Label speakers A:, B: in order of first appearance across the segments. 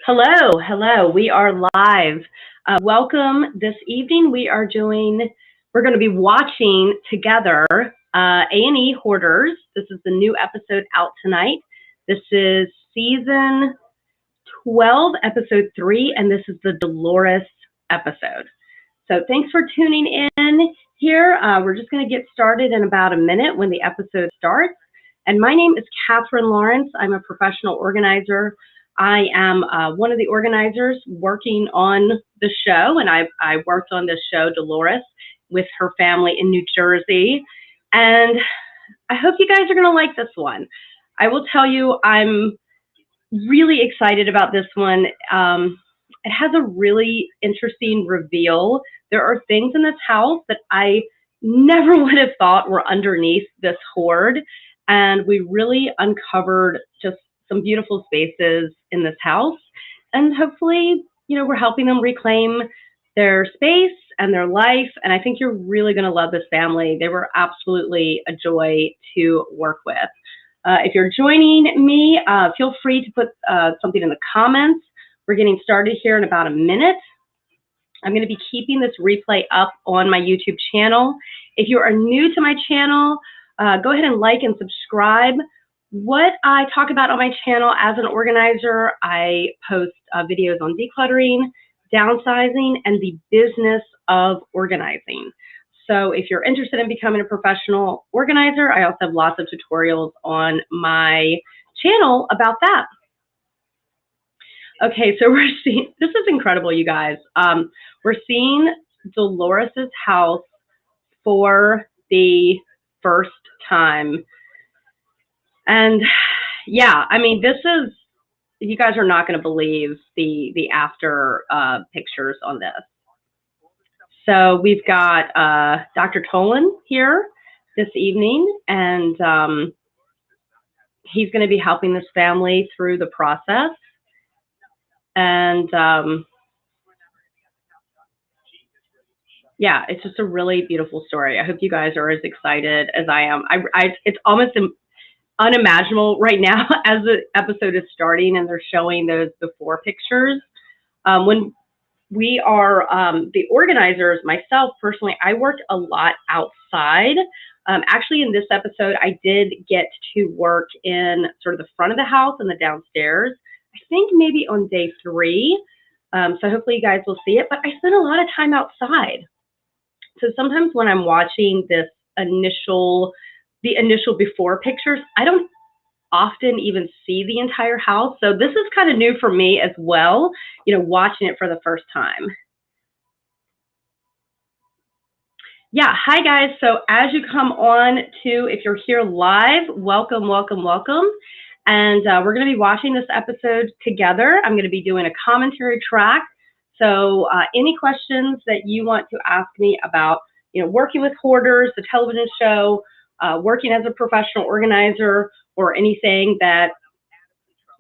A: Hello, hello. We are live. Welcome this evening. We're going to be watching together A&E Hoarders. This is the new episode out tonight. This is season 12, episode 3, and this is the Dolores episode. So thanks for tuning in here. We're just going to get started in about a minute when the episode starts. And my name is Katherine Lawrence. I'm a professional organizer. I am one of the organizers working on the show, and I worked on this show, Dolores, with her family in New Jersey. And I hope you guys are going to like this one. I will tell you, I'm really excited about this one. It has a really interesting reveal. There are things in this house that I never would have thought were underneath this hoard. And we really uncovered just some beautiful spaces in this house. And hopefully, we're helping them reclaim their space and their life. And I think you're really going to love this family. They were absolutely a joy to work with. If you're joining me, feel free to put something in the comments. We're getting started here in about a minute. I'm going to be keeping this replay up on my YouTube channel. If you are new to my channel, go ahead and like and subscribe. What I talk about on my channel as an organizer, I post videos on decluttering, downsizing, and the business of organizing. So if you're interested in becoming a professional organizer, I also have lots of tutorials on my channel about that. Okay, so we're seeing, this is incredible, you guys. We're seeing Dolores's house for the first time. And yeah, I mean, this is, you guys are not going to believe the after pictures on this. So we've got Dr. Tolan here this evening, and he's going to be helping this family through the process. And yeah, it's just a really beautiful story. I hope you guys are as excited as I am. It's almost unimaginable right now as the episode is starting and they're showing those before pictures. When we are the organizers, myself personally, I worked a lot outside. Actually, in this episode, I did get to work in sort of the front of the house and the downstairs. I think maybe on day 3. So hopefully you guys will see it, but I spent a lot of time outside. So sometimes when I'm watching the initial before pictures, I don't often even see the entire house. So this is kind of new for me as well, watching it for the first time. Yeah, hi guys. So as you come on to, if you're here live, welcome, welcome, welcome. And we're going to be watching this episode together. I'm going to be doing a commentary track. So any questions that you want to ask me about, working with hoarders, the television show, working as a professional organizer, or anything that,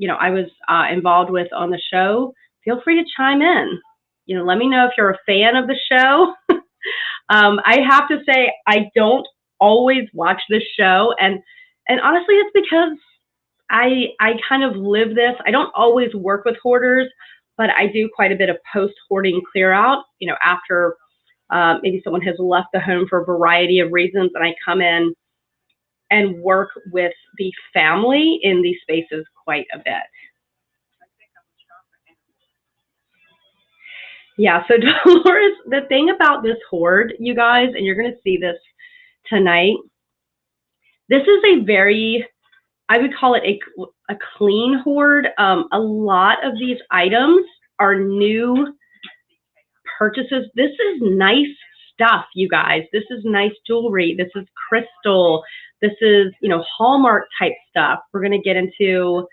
A: I was involved with on the show, feel free to chime in. Let me know if you're a fan of the show. I have to say, I don't always watch this show. And honestly, it's because I kind of live this. I don't always work with hoarders, but I do quite a bit of post-hoarding clear out, after maybe someone has left the home for a variety of reasons, and I come in and work with the family in these spaces quite a bit. Yeah, so Dolores, the thing about this hoard, you guys, and you're going to see this tonight, this is a very, I would call it a clean hoard. A lot of these items are new purchases. This is nice stuff, you guys. This is nice jewelry. This is crystal. This is, Hallmark type stuff. We're going to get into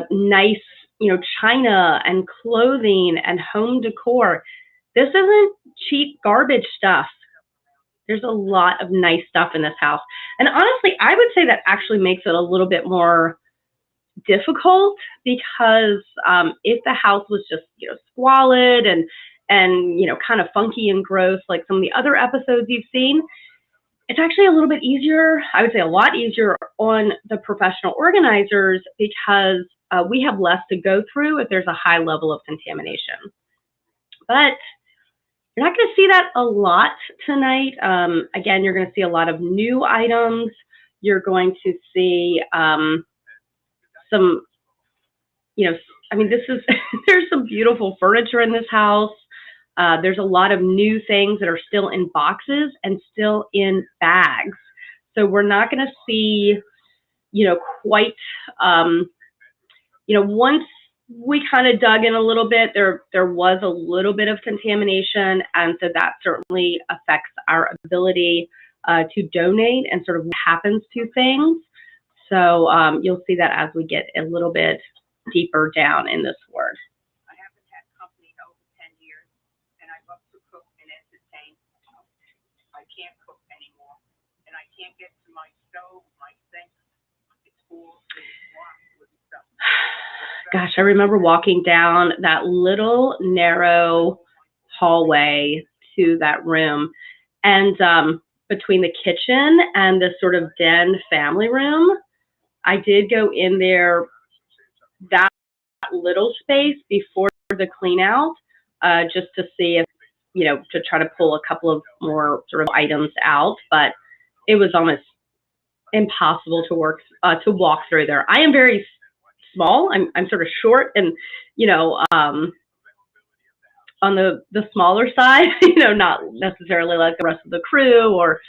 A: nice, china and clothing and home decor. This isn't cheap garbage stuff. There's a lot of nice stuff in this house. And honestly, I would say that actually makes it a little bit more difficult, because if the house was just, squalid and kind of funky and gross, like some of the other episodes you've seen, it's actually a little bit easier, I would say a lot easier on the professional organizers, because we have less to go through if there's a high level of contamination. But you're not going to see that a lot tonight. Again, you're going to see a lot of new items. You're going to see some, I mean, this is, there's some beautiful furniture in this house. There's a lot of new things that are still in boxes and still in bags. So we're not going to see, quite, once we kind of dug in a little bit, there was a little bit of contamination. And so that certainly affects our ability to donate and sort of what happens to things. So you'll see that as we get a little bit deeper down in this word.
B: I haven't had company in over 10 years, and I love to cook and entertain. I can't cook anymore, and I can't get to my stove, my sink. It's full, it's locked with stuff.
A: Gosh, I remember walking down that little narrow hallway to that room, and between the kitchen and the sort of den family room, I did go in there, that little space before the clean out, just to see if, to try to pull a couple of more sort of items out, but it was almost impossible to walk through there. I am very small. I'm sort of short and, on the smaller side, not necessarily like the rest of the crew, or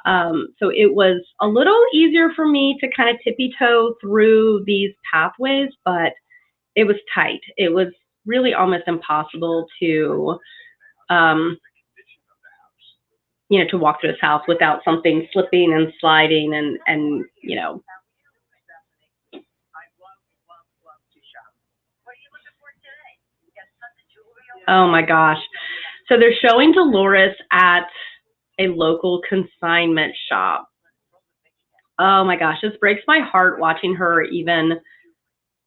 A: so it was a little easier for me to kind of tippy-toe through these pathways, but it was tight. It was really almost impossible to, to walk through this house without something slipping and sliding and. Oh my gosh. So they're showing Dolores at a local consignment shop. Oh my gosh, this breaks my heart watching her even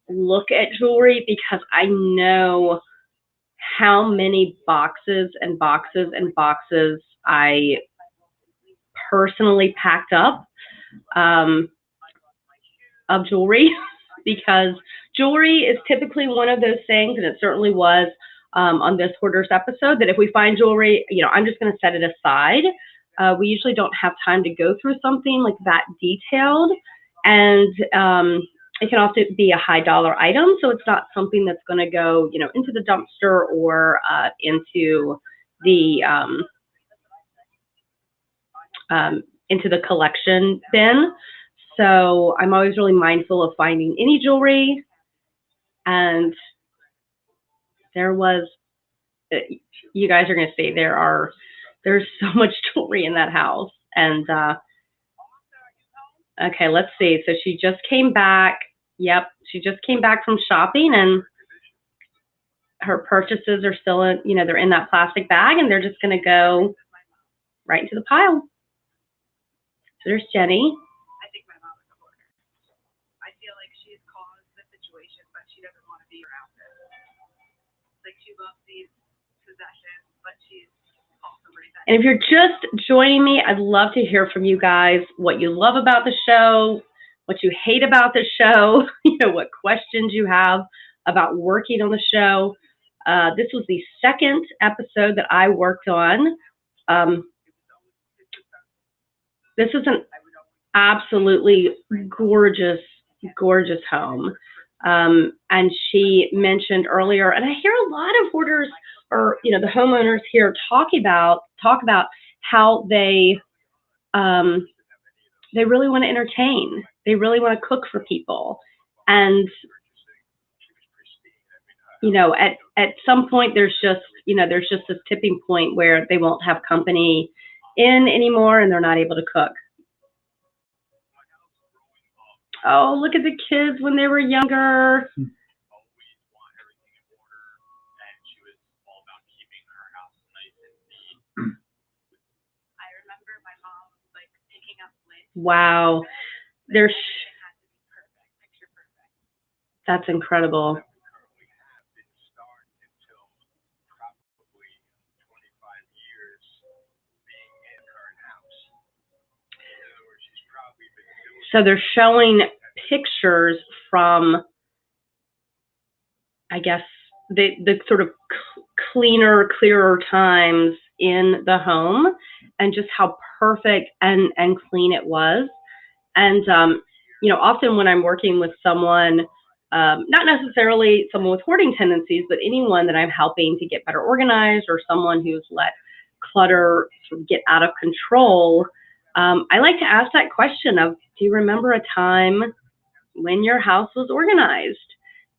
A: look at jewelry, because I know how many boxes and boxes and boxes I personally packed up of jewelry, because jewelry is typically one of those things, and it certainly was on this hoarders episode, that if we find jewelry, I'm just going to set it aside. We usually don't have time to go through something like that detailed, and it can also be a high dollar item, so it's not something that's going to go, into the dumpster or into the collection bin. So I'm always really mindful of finding any jewelry, and there was, you guys are going to see, there's so much jewelry in that house. And okay, let's see. So she just came back. Yep, she just came back from shopping, and her purchases are still in, they're in that plastic bag, and they're just going to go right into the pile. So there's Jenny.
B: I think my mom is a hoarder. I feel like she's caused the situation, but she doesn't want to be around it. Like, she loves these possessions, but she's also resentful.
A: And if you're just joining me, I'd love to hear from you guys what you love about the show, what you hate about the show, what questions you have about working on the show. This was the second episode that I worked on. This is an absolutely gorgeous, gorgeous home. And she mentioned earlier, and I hear a lot of hoarders, or the homeowners here talk about how they really want to entertain. They really want to cook for people, and at some point there's just this tipping point where they won't have company in anymore, and they're not able to cook. Oh, look at the kids when they were younger. Wow, that's incredible. So they're showing pictures from I guess, the sort of cleaner, clearer times in the home, and just how perfect and clean it was. And often when I'm working with someone, not necessarily someone with hoarding tendencies, but anyone that I'm helping to get better organized, or someone who's let clutter sort of get out of control, I like to ask that question of, do you remember a time when your house was organized?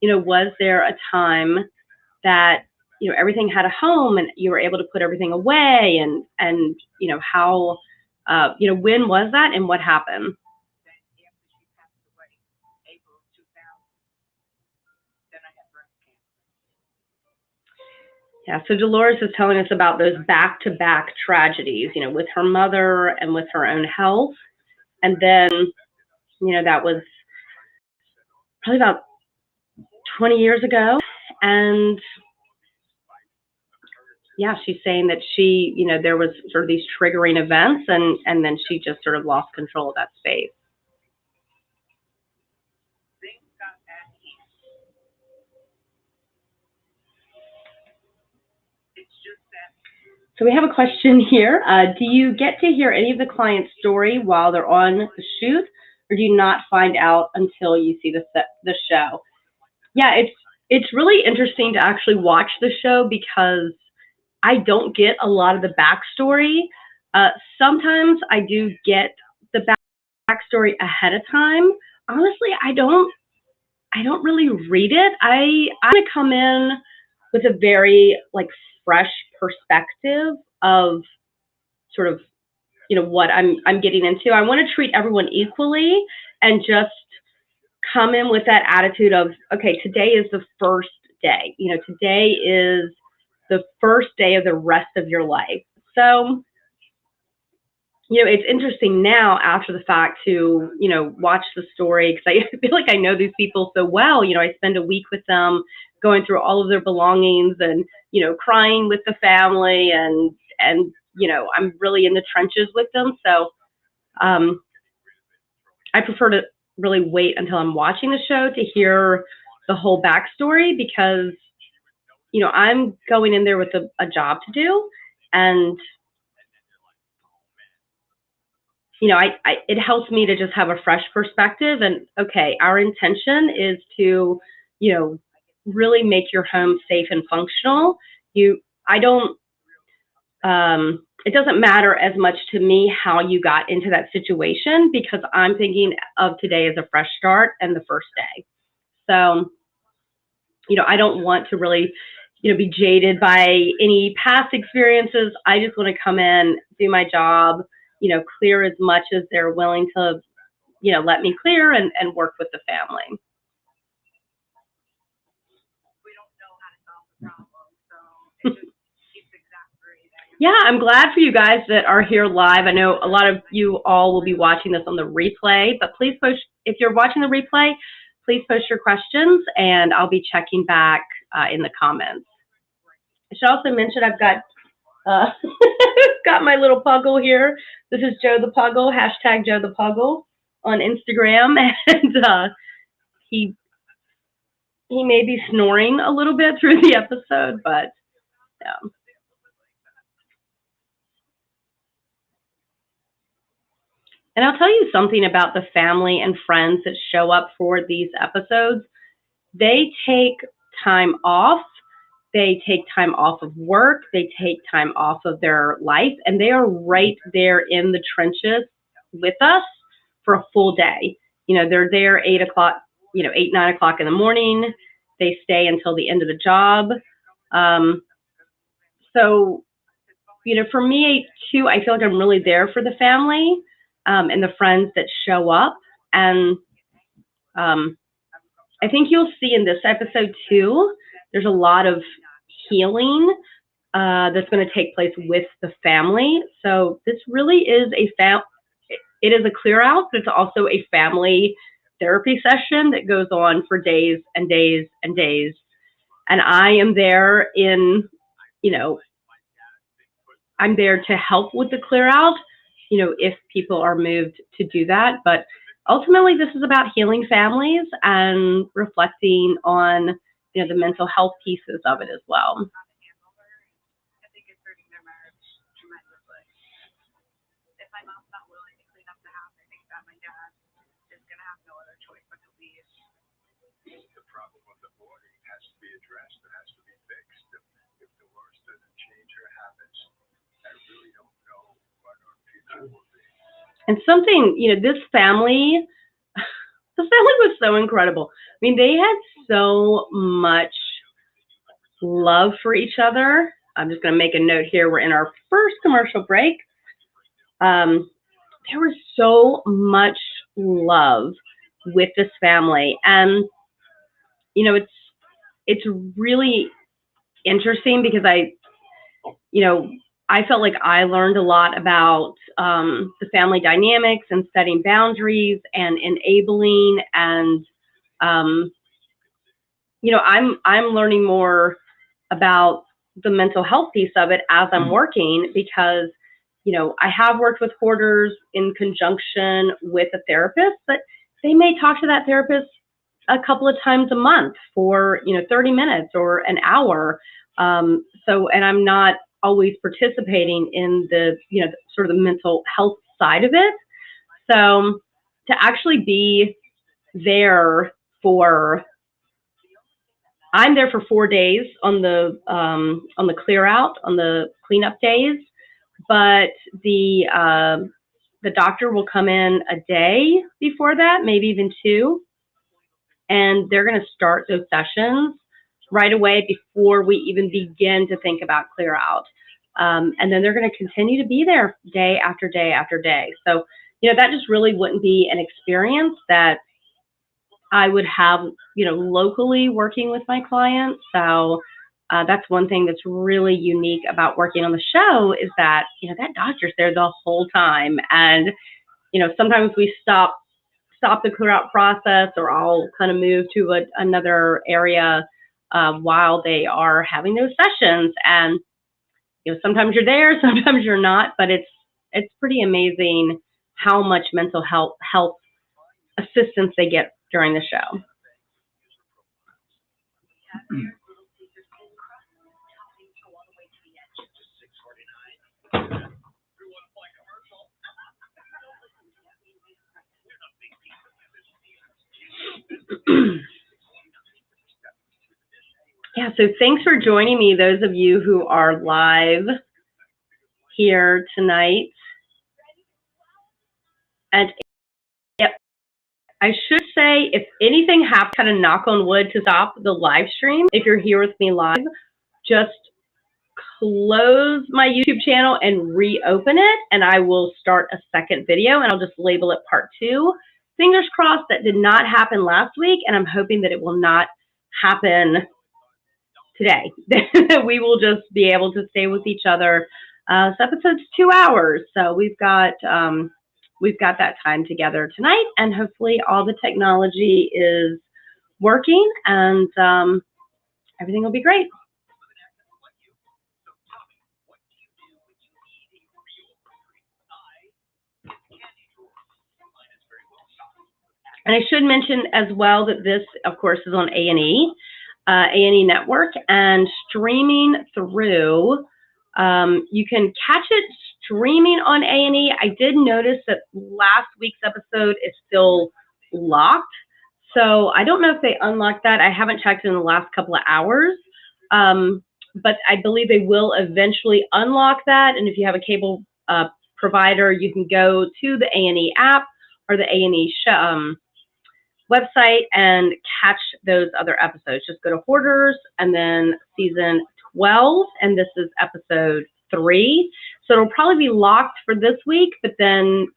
A: Was there a time that everything had a home and you were able to put everything away, and how when was that and what happened? Yeah, so Dolores is telling us about those back-to-back tragedies, with her mother and with her own health. And then, that was probably about 20 years ago. And yeah, she's saying that she, there was sort of these triggering events, and then she just sort of lost control of that space. So we have a question here. Do you get to hear any of the client's story while they're on the shoot, or do you not find out until you see the show? Yeah, it's really interesting to actually watch the show, because I don't get a lot of the backstory. Sometimes I do get the backstory ahead of time. Honestly, I don't really read it. I'm gonna come in with a very fresh perspective of sort of what I'm getting into. I want to treat everyone equally, and just come in with that attitude of, okay, today is the first day. Today is the first day of the rest of your life. So it's interesting now after the fact to watch the story, because I feel like I know these people so well. I spend a week with them, going through all of their belongings, and crying with the family, and I'm really in the trenches with them. So I prefer to really wait until I'm watching the show to hear the whole backstory, because I'm going in there with a job to do, and it helps me to just have a fresh perspective. And okay, our intention is to really make your home safe and functional. I don't it doesn't matter as much to me how you got into that situation, because I'm thinking of today as a fresh start and the first day. So I don't want to really be jaded by any past experiences. I just want to come in, do my job, clear as much as they're willing to let me clear, and work with the family.
B: We don't know how to solve the problem, so it just keeps exasperating.
A: Yeah, I'm glad for you guys that are here live. I know a lot of you all will be watching this on the replay, but please post, if you're watching the replay, please post your questions, and I'll be checking back in the comments. I should also mention I've got got my little puggle here. This is Joe the Puggle, hashtag Joe the Puggle on Instagram, and he may be snoring a little bit through the episode, but yeah. And I'll tell you something about the family and friends that show up for these episodes. They take time off. They take time off of work. They take time off of their life, and they are right there in the trenches with us for a full day. They're there 8 o'clock, 8, 9 o'clock in the morning. They stay until the end of the job. So, for me too, I feel like I'm really there for the family and the friends that show up. And I think you'll see in this episode too, there's a lot of healing that's going to take place with the family. So this really is it is a clear out, but it's also a family therapy session that goes on for days and days and days. And I am there I'm there to help with the clear out, if people are moved to do that. But ultimately, this is about healing families and reflecting on, you know, the mental health pieces of it as well.
B: I think it's hurting their marriage tremendously. If my mom's not willing to clean up the house, I think that my dad is going to have no other choice but to leave.
C: The problem with the hoarding has to be addressed. It has to be fixed. If Dolores doesn't change her habits, I really don't know what our future will be.
A: And something, you know, this family was so incredible. I mean, they had so much love for each other. I'm just going to make a note here. We're in our first commercial break. There was so much love with this family. And, you know, it's really interesting because I felt like I learned a lot about the family dynamics and setting boundaries and enabling, and you know, I'm learning more about the mental health piece of it as I'm working, because you know, I have worked with hoarders in conjunction with a therapist, but they may talk to that therapist a couple of times a month for, you know, 30 minutes or an hour. And I'm not always participating in the, you know, sort of the mental health side of it. So to actually be there I'm there for 4 days on the clear out, on the cleanup days, but the doctor will come in a day before that, maybe even 2, and they're going to start those sessions right away before we even begin to think about clear out. And then they're going to continue to be there day after day after day. So, you know, that just really wouldn't be an experience that I would have, you know, locally working with my clients. So that's one thing that's really unique about working on the show, is that, you know, that doctor's there the whole time. And, you know, sometimes we stop the clear out process, or I'll kind of move to another area while they are having those sessions. And, you know, sometimes you're there, sometimes you're not, but it's pretty amazing how much mental health assistance they get during the show. Yeah, so thanks for joining me, those of you who are live here tonight. And yep, I should say, if anything happens, kind of knock on wood to stop the live stream, if you're here with me live, just close my YouTube channel and reopen it, and I will start a second video, and I'll just label it part 2. Fingers crossed that did not happen last week, and I'm hoping that it will not happen today. We will just be able to stay with each other. This episode's 2 hours, so we've got that time together tonight, and hopefully all the technology is working, and everything will be great. And I should mention as well that this, of course, is on A&E Network, and streaming through. You can catch it streaming on A&E. I did notice that last week's episode is still locked, so I don't know if they unlocked that. I haven't checked in the last couple of hours, but I believe they will eventually unlock that. And if you have a cable provider, you can go to the A&E app or the A&E website and catch those other episodes. Just go to Hoarders and then season 12, and this is episode 3. So it'll probably be locked for this week, but then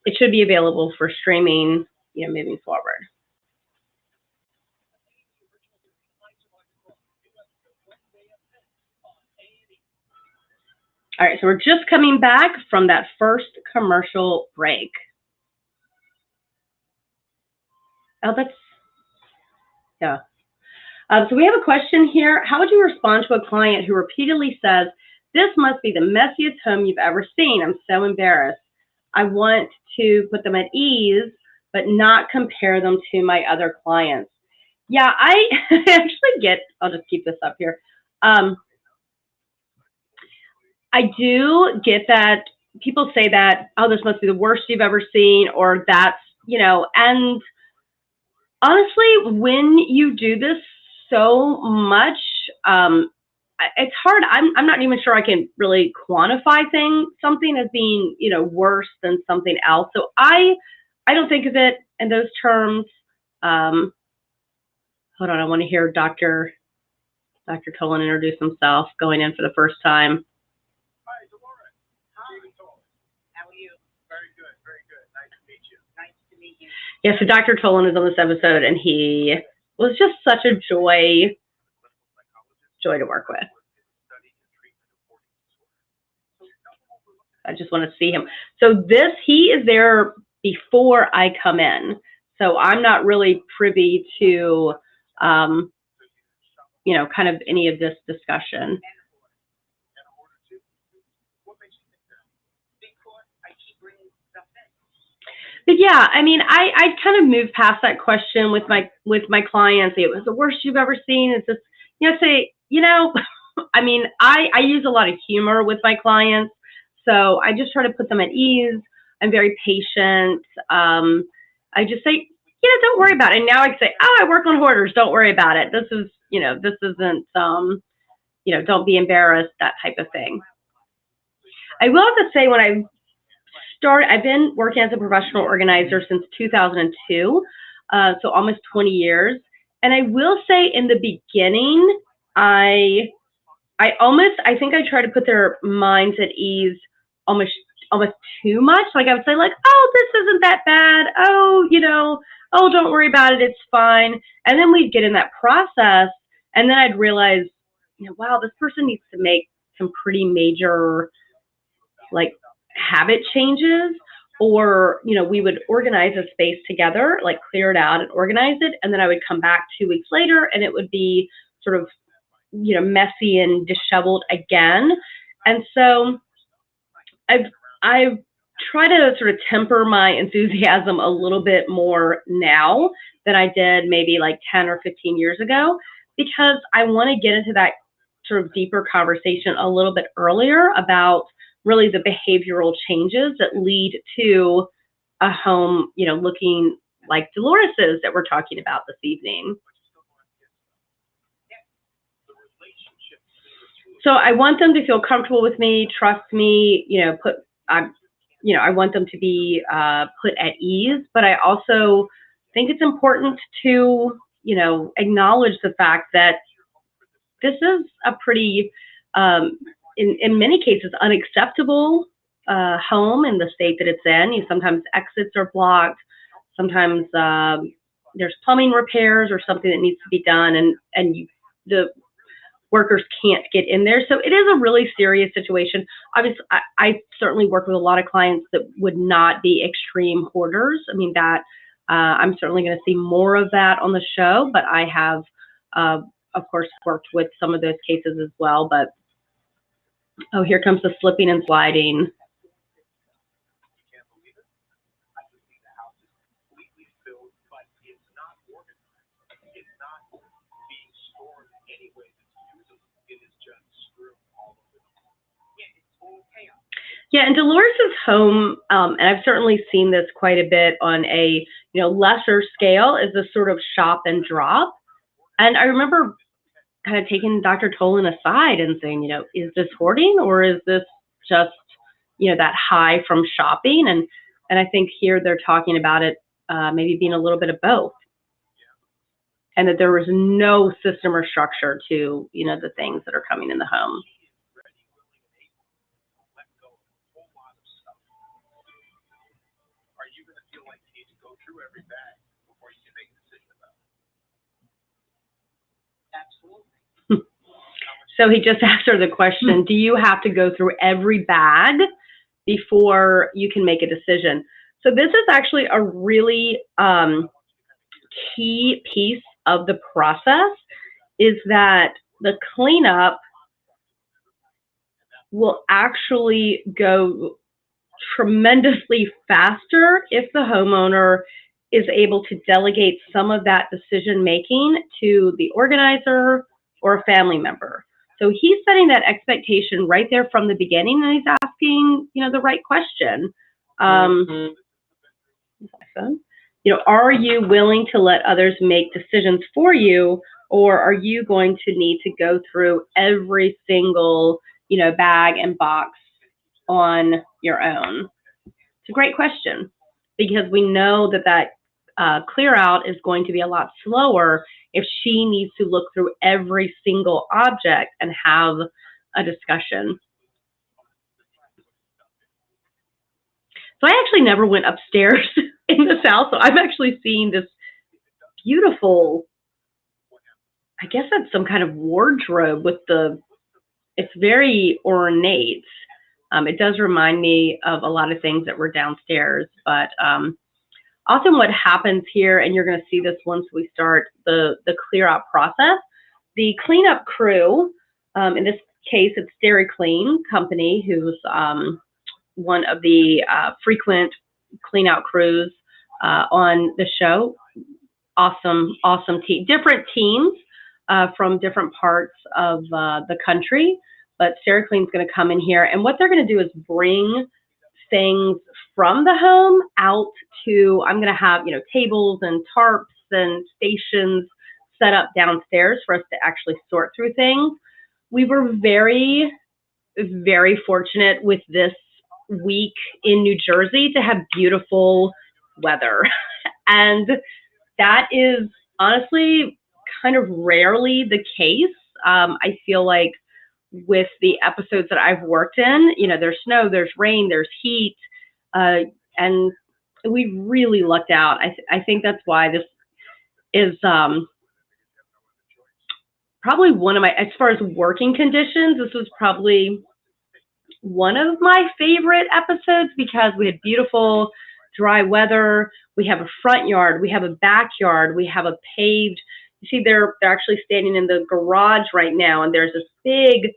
A: it should be available for streaming, you know, moving forward. All right, so we're just coming back from that first commercial break. Oh, yeah. So we have a question here. How would you respond to a client who repeatedly says, "This must be the messiest home you've ever seen. I'm so embarrassed. I want to put them at ease, but not compare them to my other clients." Yeah, I actually get, I'll just keep this up here. Um, I do get that people say that, oh, this must be the worst you've ever seen, or that's, and honestly, when you do this so much, it's hard. I'm not even sure I can really quantify something as being, worse than something else. So I don't think of it in those terms. Um, Hold on, I want to hear Dr. Tolan introduce himself, going in for the first time.
C: Hi, Dolores. Hi.
B: How are you?
C: Very good, very good. Nice to meet you.
B: Nice to meet you.
A: Yeah, so Dr. Tolan is on this episode, and he was just such a joy to work with. I just want to see him. So he is there before I come in. So I'm not really privy to, kind of any of this discussion. But yeah, I mean, I kind of moved past that question with my clients. It was the worst you've ever seen. It's just, I mean, I use a lot of humor with my clients. So I just try to put them at ease. I'm very patient. I just say, don't worry about it. And now I say, oh, I work on hoarders. Don't worry about it. This isn't, don't be embarrassed, that type of thing. I will have to say, when I've been working as a professional organizer since 2002, so almost 20 years. And I will say, in the beginning, I think I try to put their minds at ease almost too much. Like, I would say, like, oh, this isn't that bad. Oh, oh, don't worry about it. It's fine. And then we'd get in that process, and then I'd realize, wow, this person needs to make some pretty major, like, habit changes, or, we would organize a space together, like clear it out and organize it. And then I would come back 2 weeks later, and it would be sort of, messy and disheveled again. And so I've tried to sort of temper my enthusiasm a little bit more now than I did maybe like 10 or 15 years ago, because I want to get into that sort of deeper conversation a little bit earlier about really the behavioral changes that lead to a home, looking like Dolores's that we're talking about this evening. So I want them to feel comfortable with me, trust me, I want them to be put at ease, but I also think it's important to, acknowledge the fact that this is a pretty, in many cases, unacceptable home in the state that it's in. Sometimes exits are blocked. Sometimes there's plumbing repairs or something that needs to be done, and the workers can't get in there. So it is a really serious situation. Obviously, I certainly work with a lot of clients that would not be extreme hoarders. I mean, that I'm certainly going to see more of that on the show, but I have, of course, worked with some of those cases as well. But, oh, here comes the slipping and sliding. Yeah, and Dolores's home, and I've certainly seen this quite a bit on a lesser scale, is this sort of shop and drop. And I remember kind of taking Dr. Tolan aside and saying, is this hoarding, or is this just that high from shopping? And I think here they're talking about it maybe being a little bit of both, and that there was no system or structure to the things that are coming in the home.
C: Every bag before you can make a decision about it.
B: Absolutely.
A: So he just asked her the question, do you have to go through every bag before you can make a decision? So this is actually a really key piece of the process, is that the cleanup will actually go tremendously faster if the homeowner is able to delegate some of that decision making to the organizer or a family member. So he's setting that expectation right there from the beginning, and he's asking, the right question. Are you willing to let others make decisions for you, or are you going to need to go through every single, bag and box on your own? It's a great question, because we know that clear out is going to be a lot slower if she needs to look through every single object and have a discussion. So I actually never went upstairs in this house. So I'm actually seeing this beautiful, I guess that's some kind of wardrobe it's very ornate. It does remind me of a lot of things that were downstairs, but often what happens here, and you're going to see this once we start the clear out process, the cleanup crew, in this case, it's Dairy Clean Company, who's one of the frequent clean out crews on the show. Awesome team, different teams from different parts of the country, but Dairy Clean's going to come in here, and what they're going to do is bring things from the home out to, I'm going to have, tables and tarps and stations set up downstairs for us to actually sort through things. We were very, very fortunate with this week in New Jersey to have beautiful weather. And that is honestly kind of rarely the case. I feel like with the episodes that I've worked in, there's snow, there's rain, there's heat, and we really lucked out. I think that's why this is probably one of my, as far as working conditions, this was probably one of my favorite episodes, because we had beautiful dry weather. We have a front yard, we have a backyard, we have a paved, you see they're actually standing in the garage right now, and there's this big,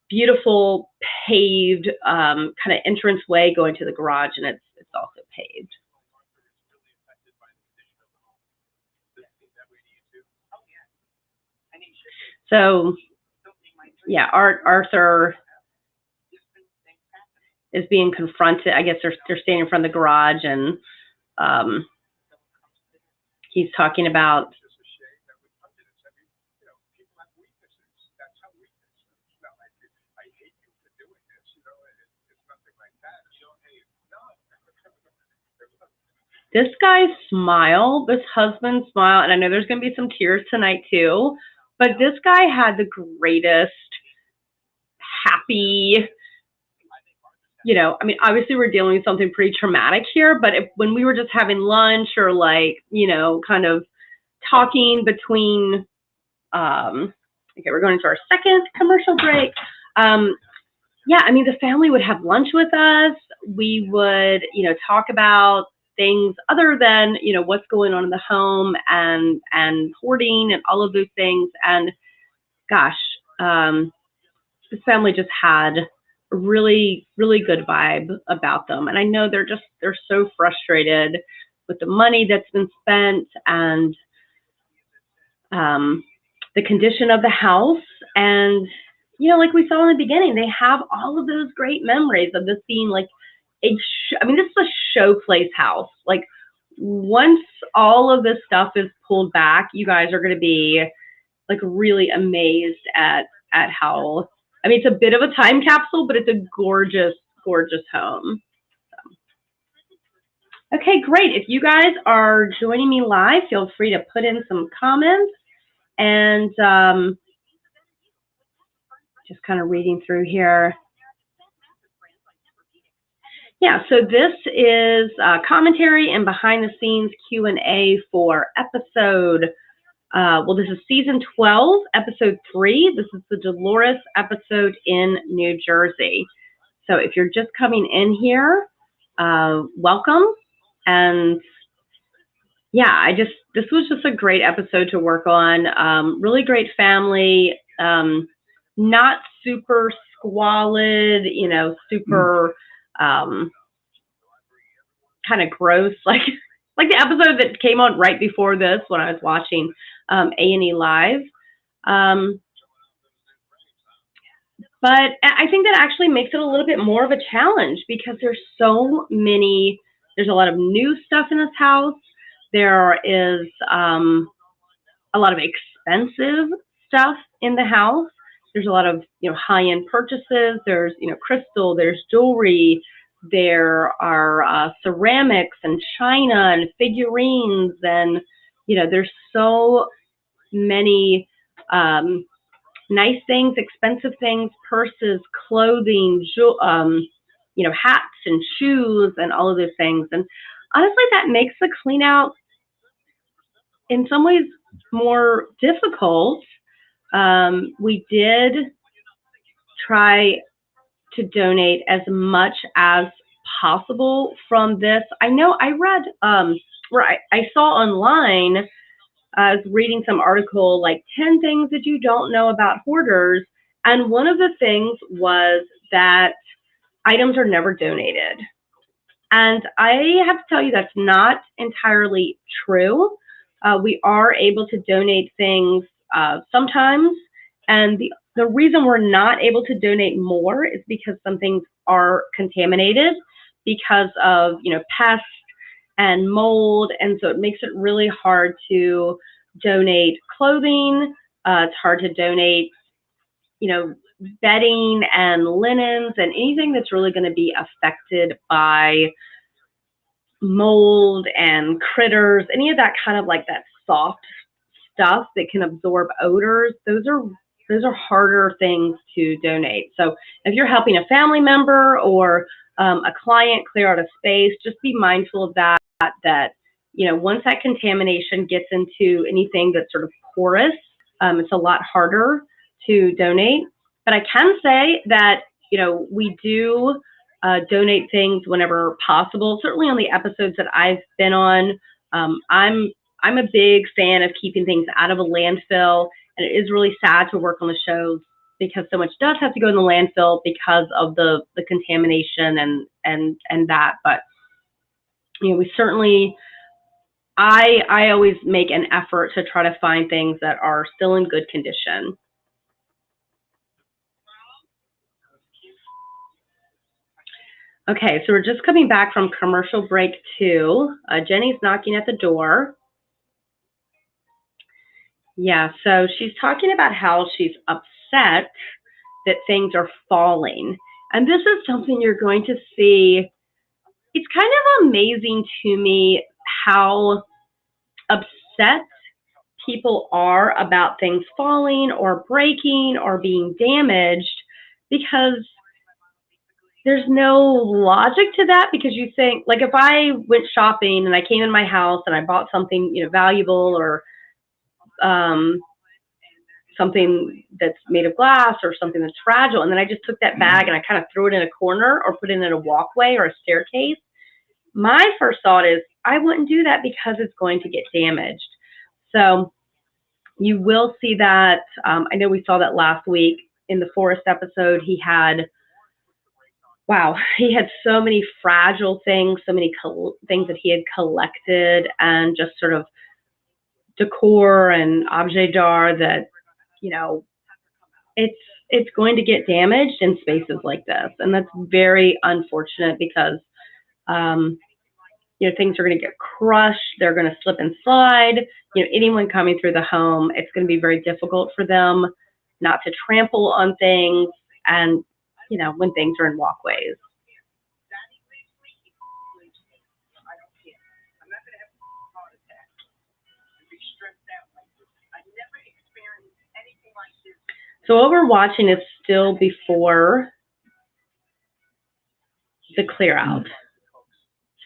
A: beautiful paved kind of entrance way going to the garage, and it's also paved. So yeah, Arthur is being confronted. I guess they're standing in front of the garage, and he's talking about this guy's smile, this husband's smile, and I know there's going to be some tears tonight too, but this guy had the greatest, happy, obviously we're dealing with something pretty traumatic here, but when we were just having lunch or kind of talking between, okay, we're going into our second commercial break. The family would have lunch with us. We would, talk about things other than, what's going on in the home and hoarding and all of those things. And gosh, this family just had a really, really good vibe about them. And I know they're so frustrated with the money that's been spent and the condition of the house. And, like we saw in the beginning, they have all of those great memories of this being like this is a showplace house. Like, once all of this stuff is pulled back, you guys are going to be like really amazed at how, it's a bit of a time capsule, but it's a gorgeous, gorgeous home. So. Okay, great. If you guys are joining me live, feel free to put in some comments, and just kind of reading through here. Yeah, so this is commentary and behind the scenes Q&A for episode, this is season 12, episode 3. This is the Dolores episode in New Jersey. So if you're just coming in here, welcome. And yeah, this was just a great episode to work on. Really great family, not super squalid, super, kind of gross, like like the episode that came on right before this when I was watching A&E Live. But I think that actually makes it a little bit more of a challenge because there's a lot of new stuff in this house. There is a lot of expensive stuff in the house. There's a lot of, high-end purchases. There's, crystal, there's jewelry, there are ceramics and china and figurines, and, there's so many nice things, expensive things, purses, clothing, hats and shoes and all of those things. And honestly, that makes the clean out in some ways more difficult. We did try to donate as much as possible from this. I know I read, I saw online, I was reading some article, like 10 things that you don't know about hoarders. And one of the things was that items are never donated. And I have to tell you that's not entirely true. We are able to donate things sometimes. And the reason we're not able to donate more is because some things are contaminated because of, pests and mold. And so it makes it really hard to donate clothing. It's hard to donate, bedding and linens and anything that's really going to be affected by mold and critters, any of that kind of like that soft stuff that can absorb odors. Those are harder things to donate. So if you're helping a family member or a client clear out a space, just be mindful of that, once that contamination gets into anything that's sort of porous, it's a lot harder to donate. But I can say that, we do donate things whenever possible. Certainly on the episodes that I've been on, I'm a big fan of keeping things out of a landfill, and it is really sad to work on the shows because so much does have to go in the landfill because of the contamination and that. But we certainly, I always make an effort to try to find things that are still in good condition. Okay, so we're just coming back from commercial break 2. Jenny's knocking at the door. Yeah, so she's talking about how she's upset that things are falling. And this is something you're going to see. It's kind of amazing to me how upset people are about things falling or breaking or being damaged, because there's no logic to that. Because you think, like, if I went shopping and I came in my house and I bought something, valuable, or something that's made of glass or something that's fragile, and then I just took that bag and I kind of threw it in a corner or put it in a walkway or a staircase, my first thought is I wouldn't do that because it's going to get damaged. So you will see that. I know we saw that last week in the forest episode. He had so many fragile things, so many things that he had collected, and just sort of decor and objet d'art that, it's going to get damaged in spaces like this. And that's very unfortunate because, things are going to get crushed. They're going to slip and slide. Anyone coming through the home, it's going to be very difficult for them not to trample on things, and, when things are in walkways. So what we're watching is still before the clear out.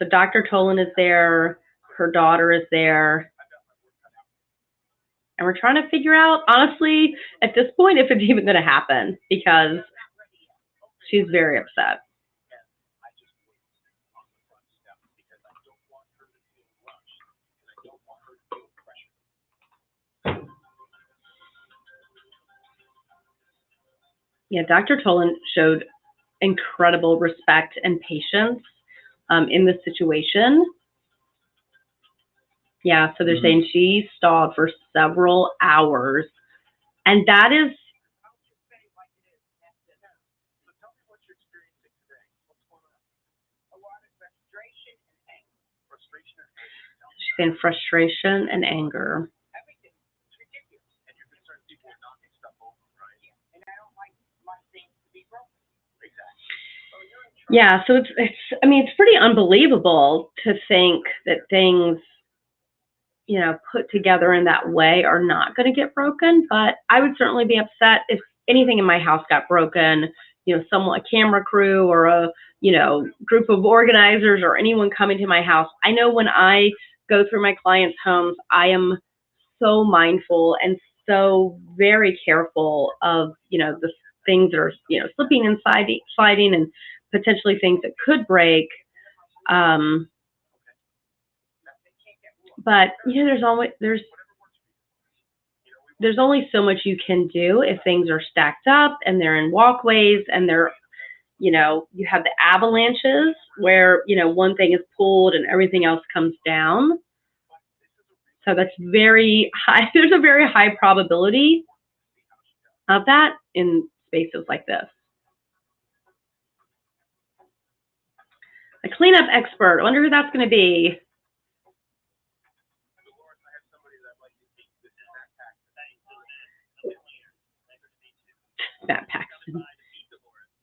A: So Dr. Tolan is there, her daughter is there, and we're trying to figure out, honestly, at this point, if it's even going to happen, because she's very upset. Yeah, Dr. Tolan showed incredible respect and patience in this situation. Yeah, so they're saying she stalled for several hours. And that is,
B: I'll just say it like it is. That's it. So tell me what you're experiencing today. What's going on? A lot of frustration and anger. Frustration and anger.
A: she's saying frustration and anger.
B: Everything. It's ridiculous.
C: And you're concerned people are knocking stuff over, right?
B: Yeah. And I don't like my things to be broken.
C: Exactly.
B: So you're in trouble.
A: Yeah, so I mean, it's pretty unbelievable to think that things, you know, put together in that way are not going to get broken, but I would certainly be upset if anything in my house got broken, you know, a camera crew or a, you know, group of organizers or anyone coming to my house. I know when I go through my clients' homes, I am so mindful and so very careful of, you know, the things that are, you know, slipping and sliding and potentially things that could break. But you know, there's only so much you can do if things are stacked up and they're in walkways and they're, you know, you have the avalanches where, you know, one thing is pulled and everything else comes down. So that's very high. There's a very high probability of that in spaces like this. A cleanup expert. I wonder who that's going to be.
C: Dolores, I have somebody that I'd like to speak. This is Matt Paxton.
A: Matt Paxton.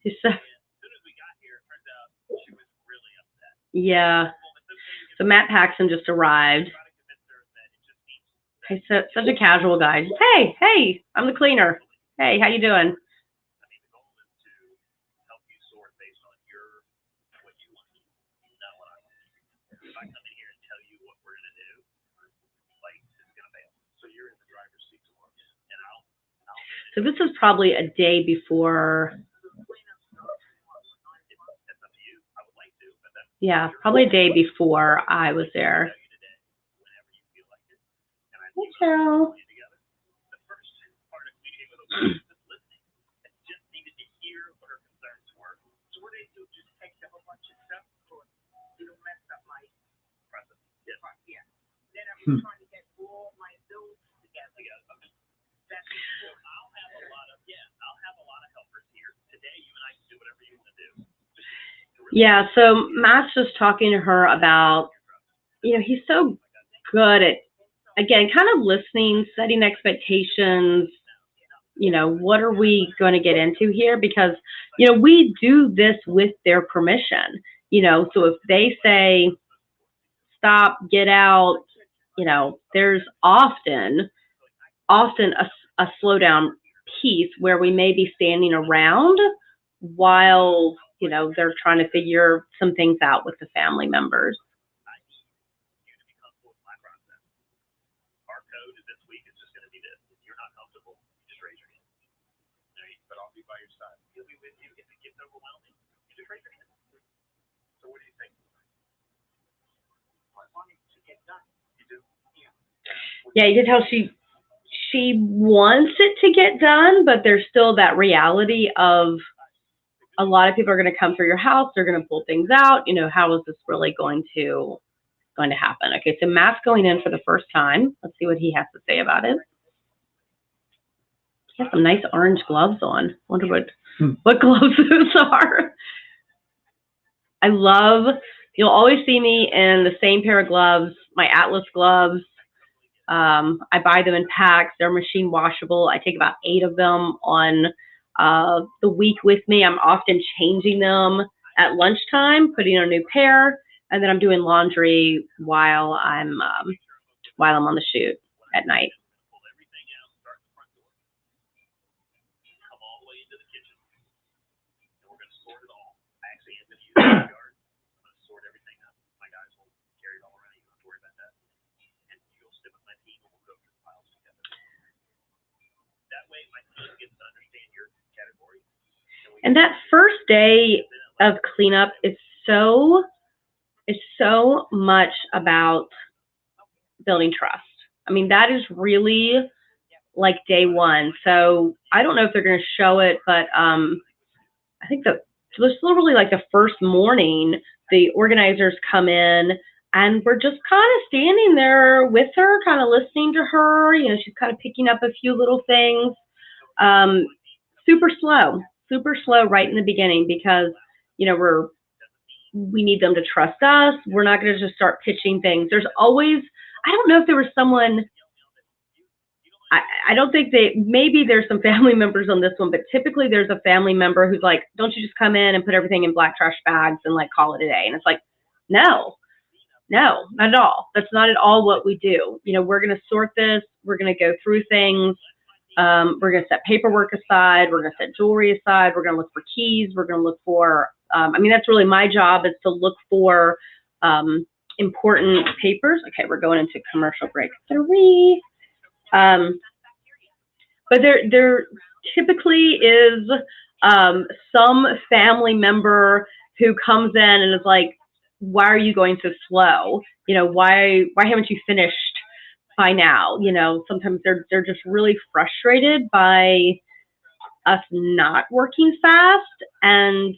A: He's so,
C: As soon as we got here, it turns out she was really upset.
A: yeah. So Matt Paxton just arrived. He's such a casual guy. Hey, I'm the cleaner. Hey, how you doing?
C: I mean, the goal is to help you sort based on what you want, not what I want. If I come in here and tell you what we're gonna do, like it's gonna fail. So you're in the driver's seat tomorrow, and I'll.
A: So this is probably a day before. Yeah, probably a day before I was there. Hello.
C: The first part of communicating with a woman is listening. And just needed to hear what her concerns were.
B: So what do? Just take a whole bunch of stuff, or it'll mess up my
C: Present. Yes.
B: yeah. Then I'm trying to get all my bills together.
C: Okay.
B: That's
C: Well, I'll have a lot of helpers here today. You and I can do whatever you want to do.
A: Yeah, so Matt's just talking to her about, you know, he's so good at, again, kind of listening, setting expectations, you know, what are we going to get into here? Because, you know, we do this with their permission, you know, so if they say, stop, get out, you know, there's often a slowdown piece where we may be standing around while, you know, they're trying to figure some things out with the family members.
C: I need you to be comfortable with my process. Our code this week is just going to be this. If you're not comfortable, you just raise your hand. But I'll be by your side. He'll be with you. If it gets overwhelming, you just raise your hand. So what do you think?
B: I want it to get done.
C: You do?
A: Yeah, you can tell she wants it to get done, but there's still that reality of a lot of people are going to come through your house. They're going to pull things out. You know, how is this really going to happen? Okay, so Matt's going in for the first time. Let's see what he has to say about it. He has some nice orange gloves on. Wonder what gloves those are. I love, you'll always see me in the same pair of gloves, my Atlas gloves. I buy them in packs. They're machine washable. I take about 8 of them on the week with me. I'm often changing them at lunchtime, putting on a new pair, and then I'm doing laundry while I'm on the shoot at night.
C: Pull everything out, start the front door. Come all the way into the kitchen. And we're going to sort it all. I actually am going to use the yard. I'm going to sort everything up. My guys will carry it all around. You don't have to worry about that. And you'll sit with my team and we'll go through the files together. That way my team gets to understand your category.
A: And that first day of cleanup is so much about building trust. I mean, that is really like day one. So I don't know if they're going to show it, but I think it was literally like the first morning, the organizers come in. And we're just kind of standing there with her, kind of listening to her. You know, she's kind of picking up a few little things. Super slow right in the beginning because, you know, we need them to trust us. We're not going to just start pitching things. There's always, I don't know if there was someone, I don't think maybe there's some family members on this one, but typically there's a family member who's like, don't you just come in and put everything in black trash bags and like call it a day? And it's like, no, not at all. That's not at all what we do. You know, we're going to sort this. We're going to go through things. We're going to set paperwork aside. We're going to set jewelry aside. We're going to look for keys. We're going to look for, I mean, that's really my job, is to look for important papers. Okay, we're going into commercial break 3. But there typically is some family member who comes in and is like, why are you going so slow? You know, why haven't you finished by now? You know, sometimes they're just really frustrated by us not working fast. And,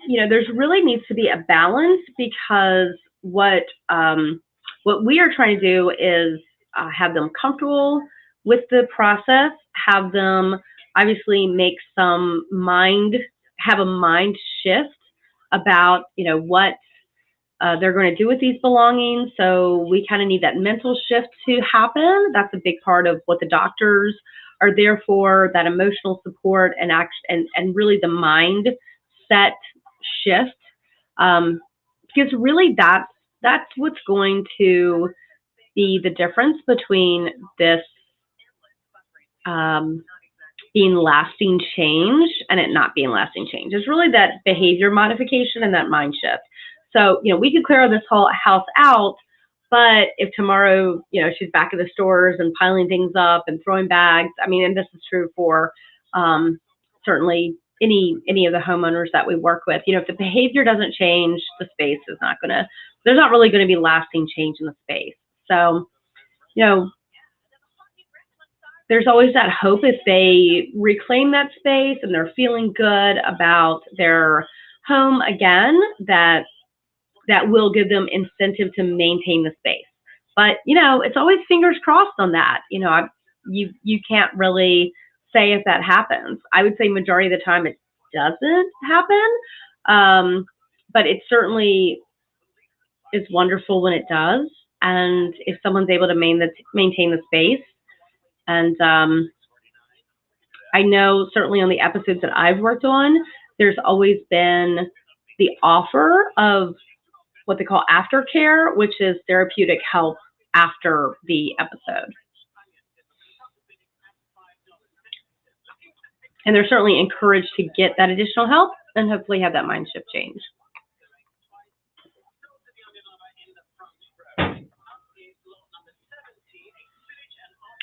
A: you know, there's really needs to be a balance, because what we are trying to do is have them comfortable with the process, have them obviously have a mind shift about, you know, what they're going to do with these belongings. So we kind of need that mental shift to happen. That's a big part of what the doctors are there for, that emotional support and really the mindset shift. Because really that's what's going to be the difference between this being lasting change and it not being lasting change. It's really that behavior modification and that mind shift. So, you know, we could clear this whole house out, but if tomorrow, you know, she's back at the stores and piling things up and throwing bags, I mean, and this is true for certainly any of the homeowners that we work with, you know, if the behavior doesn't change, the space is not going to, there's not really going to be lasting change in the space. So, you know, there's always that hope if they reclaim that space and they're feeling good about their home again, that will give them incentive to maintain the space. But, you know, it's always fingers crossed on that. You know, you can't really say if that happens. I would say majority of the time it doesn't happen. But it certainly is wonderful when it does. And if someone's able to maintain the space. And I know certainly on the episodes that I've worked on, there's always been the offer of what they call aftercare, which is therapeutic help after the episode. And they're certainly encouraged to get that additional help and hopefully have that mind shift change.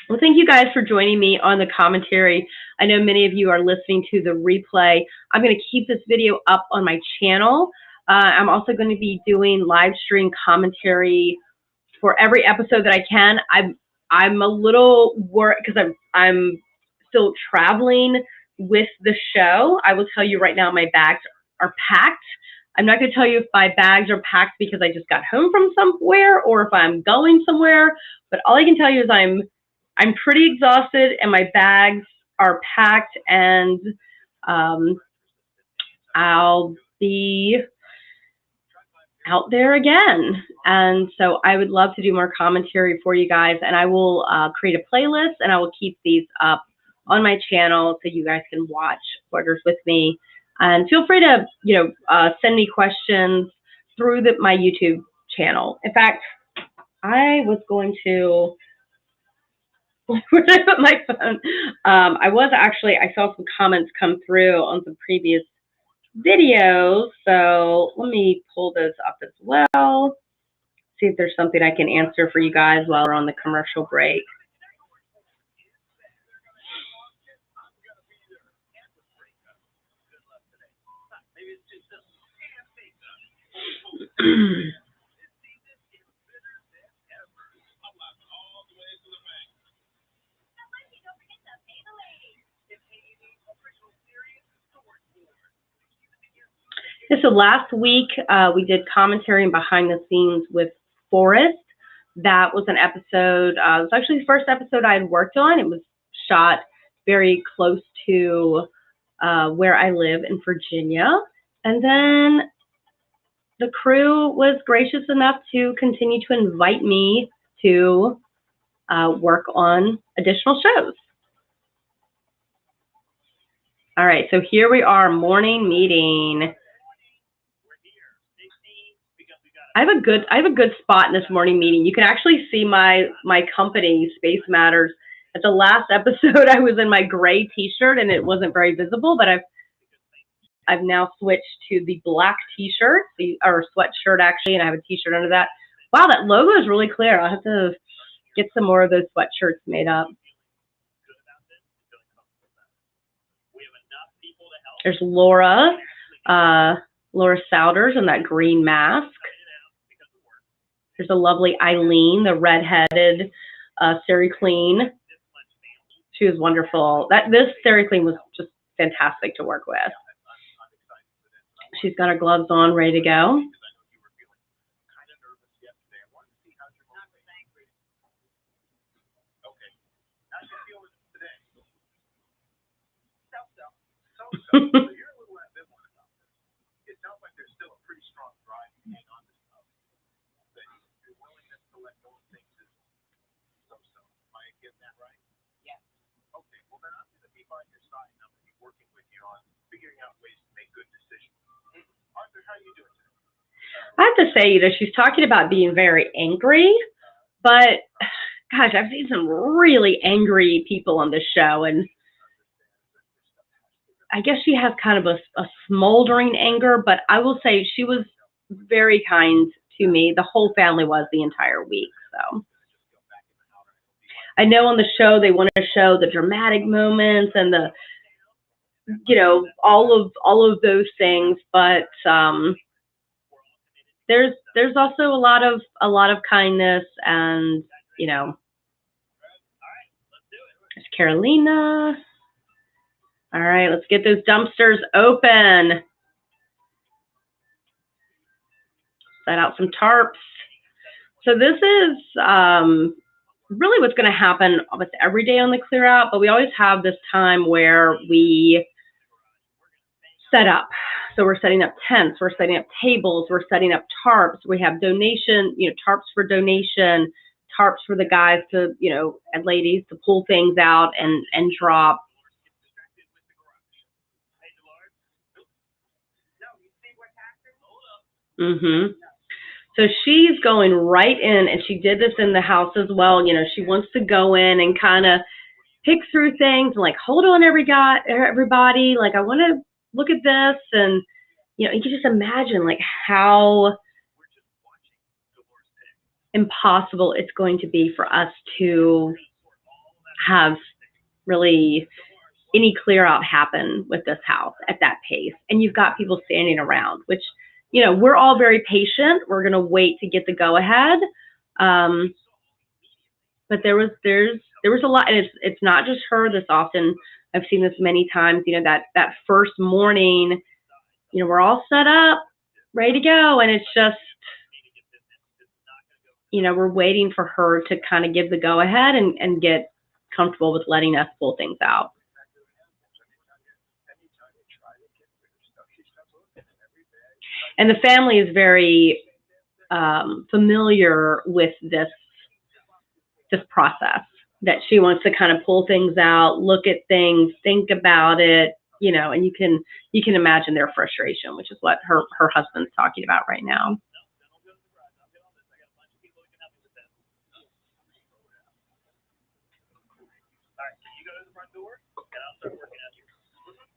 A: Well, thank you guys for joining me on the commentary. I know many of you are listening to the replay. I'm going to keep this video up on my channel. I'm also going to be doing live stream commentary for every episode that I can. I'm a little worried because I'm still traveling with the show. I will tell you right now, my bags are packed. I'm not going to tell you if my bags are packed because I just got home from somewhere or if I'm going somewhere. But all I can tell you is I'm pretty exhausted and my bags are packed, and I'll be out there again. And so I would love to do more commentary for you guys, and I will create a playlist and I will keep these up on my channel so you guys can watch Hoarders with me. And feel free to, you know, send me questions through my YouTube channel. In fact, I was going to, when I put my phone, I saw some comments come through on some previous videos, so let me pull those up as well, see if there's something I can answer for you guys while we're on the commercial break. And so last week, we did commentary and behind the scenes with Forrest. That was an episode, it was actually the first episode I had worked on. It was shot very close to where I live in Virginia. And then the crew was gracious enough to continue to invite me to work on additional shows. All right, so here we are, morning meeting. I have a good spot in this morning meeting. You can actually see my company, Space Matters. At the last episode, I was in my gray T-shirt and it wasn't very visible, but I've now switched to the black T-shirt, or sweatshirt actually, and I have a T-shirt under that. Wow, that logo is really clear. I'll have to get some more of those sweatshirts made up. There's Laura, Laura Souders in that green mask. There's a lovely Eileen, the redheaded Sari Clean. She was wonderful. This Sari Clean was just fantastic to work with. She's got her gloves on, ready to go.
C: So you're a little ambivalent about this. It sounds like there's still a pretty strong drive to hang on to stuff. That your willingness to let go of things is so-so. Am I getting that right?
B: Yes.
C: Okay, well then I'm going to be by your side and I'm going to be working with you on figuring out ways to make good decisions. Arthur, how are you doing today?
A: I have to say, she's talking about being very angry, but gosh, I've seen some really angry people on this show, and I guess she has kind of a smoldering anger, but I will say she was very kind to me. The whole family was the entire week. So I know on the show they want to show the dramatic moments and the, all of those things, but there's also a lot of kindness, and there's Carolina. All right, let's get those dumpsters open. Set out some tarps. So this is really what's going to happen almost every day on the clear out, but we always have this time where we set up. So we're setting up tents, we're setting up tables, we're setting up tarps. We have donation, tarps for donation, tarps for the guys to, and ladies to pull things out and drop. So she's going right in, and she did this in the house as well. She wants to go in and kind of pick through things and like, hold on, everybody. Like, I want to look at this, and you can just imagine like how impossible it's going to be for us to have really any clear out happen with this house at that pace. And you've got people standing around, which we're all very patient. We're going to wait to get the go ahead. But there's a lot, and it's not just her this often. I've seen this many times, that first morning, we're all set up, ready to go. And it's just, we're waiting for her to kind of give the go ahead and get comfortable with letting us pull things out. And the family is very familiar with this process, that she wants to kind of pull things out, look at things, think about it, and you can imagine their frustration, which is what her husband's talking about right now.
C: All right, so you go to the front door, and I'll start working out here.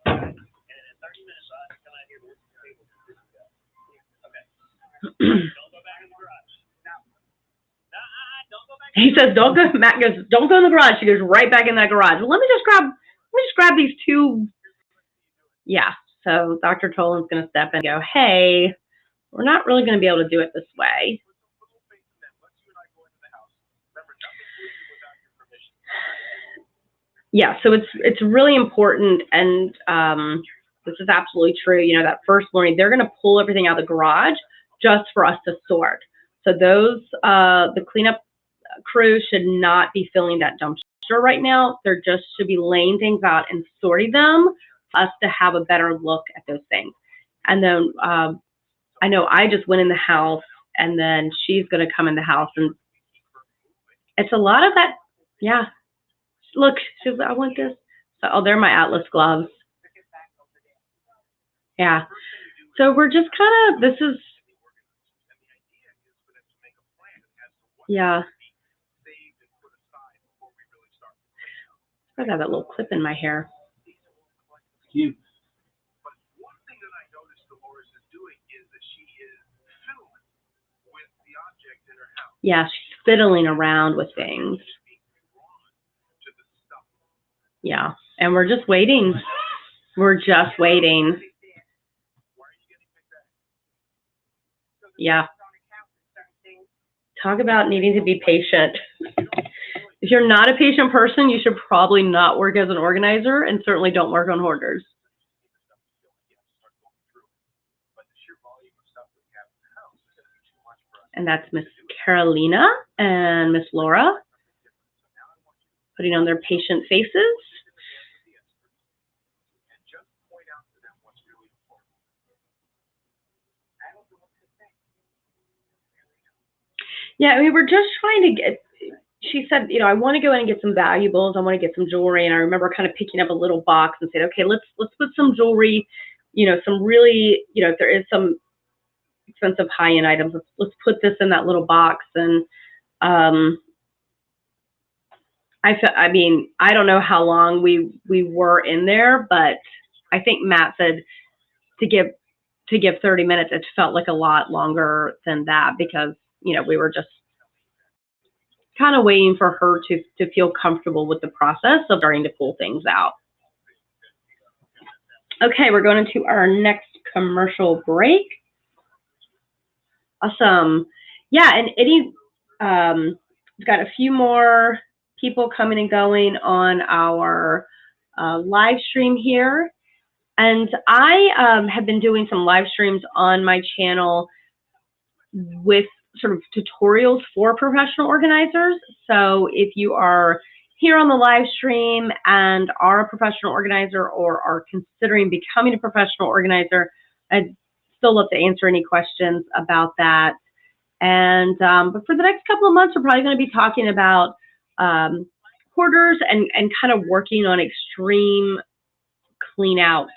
C: And in 30 minutes, I'll come out here to work the table. Okay. Don't go back in the garage. No. Don't go back.
A: He says, don't go. Matt goes, don't go in the garage. She goes right back in that garage. Well, let me just grab these two. Yeah. So Dr. Tolan's going to step in and go, hey, we're not really going to be able to do it this way. Yeah, so it's really important, and this is absolutely true. You know, that first morning, they're going to pull everything out of the garage just for us to sort. So those, the cleanup crew should not be filling that dumpster right now. They're just should be laying things out and sorting them for us to have a better look at those things. And then I know I just went in the house, and then she's going to come in the house, and it's a lot of that. Yeah. Look, she's like, I want this. So, oh, they're my Atlas gloves. Yeah. So we're just kind of, this is, yeah. I got that little clip in my hair.
C: Cute. But one thing that I noticed Dolores is doing is that she is fiddling with the objects in her house.
A: Yeah, she's fiddling around with things. Yeah, and we're just waiting. We're just waiting. Yeah. Talk about needing to be patient. If you're not a patient person, you should probably not work as an organizer, and certainly don't work on hoarders. And that's Miss Carolina and Miss Laura putting on their patient faces. Yeah, I mean, we're just trying to get, she said, you know, I want to go in and get some valuables. I want to get some jewelry. And I remember kind of picking up a little box and said, okay, let's put some jewelry, you know, some really, you know, if there is some expensive high-end items, let's put this in that little box. And I mean, I don't know how long we were in there, but I think Matt said to give 30 minutes. It felt like a lot longer than that because, you know, we were just kind of waiting for her to feel comfortable with the process of starting to pull things out. Okay, we're going into our next commercial break. Awesome. Yeah, and Eddie, we've got a few more people coming and going on our live stream here. And I have been doing some live streams on my channel with sort of tutorials for professional organizers. So if you are here on the live stream and are a professional organizer or are considering becoming a professional organizer, I'd still love to answer any questions about that. And but for the next couple of months, we're probably going to be talking about hoarders and kind of working on extreme clean out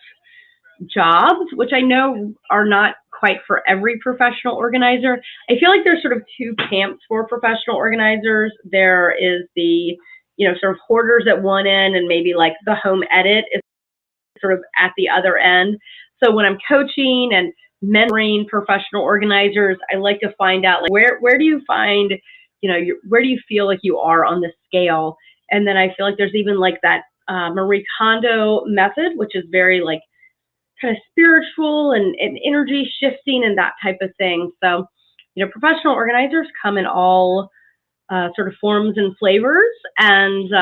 A: jobs, which I know are not quite for every professional organizer. I feel like there's sort of two camps for professional organizers. There is the, you know, sort of hoarders at one end, and maybe like the home edit is sort of at the other end. So when I'm coaching and mentoring professional organizers, I like to find out, like, where do you find, you know, where do you feel like you are on the scale? And then I feel like there's even like that Marie Kondo method, which is very like kind of spiritual and energy shifting and that type of thing. So, you know, professional organizers come in all sort of forms and flavors. And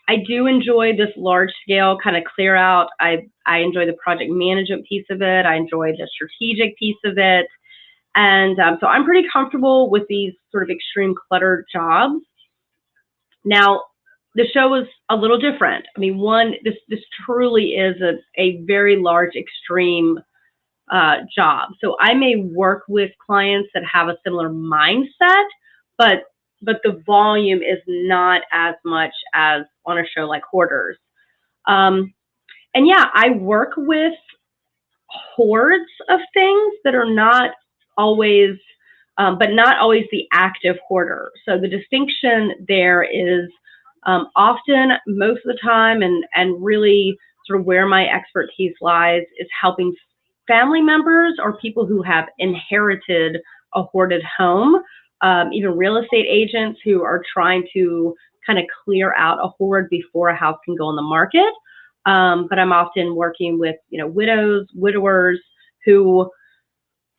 A: I do enjoy this large scale kind of clear out. I enjoy the project management piece of it. I enjoy the strategic piece of it. And so I'm pretty comfortable with these sort of extreme cluttered jobs. Now, the show is a little different. I mean, this truly is a very large, extreme job. So I may work with clients that have a similar mindset, but the volume is not as much as on a show like Hoarders. And yeah, I work with hoards of things that are not always, but not always the active hoarder. So the distinction there is often, most of the time, and really sort of where my expertise lies is helping family members or people who have inherited a hoarded home, even real estate agents who are trying to kind of clear out a hoard before a house can go on the market. But I'm often working with, you know, widows, widowers, who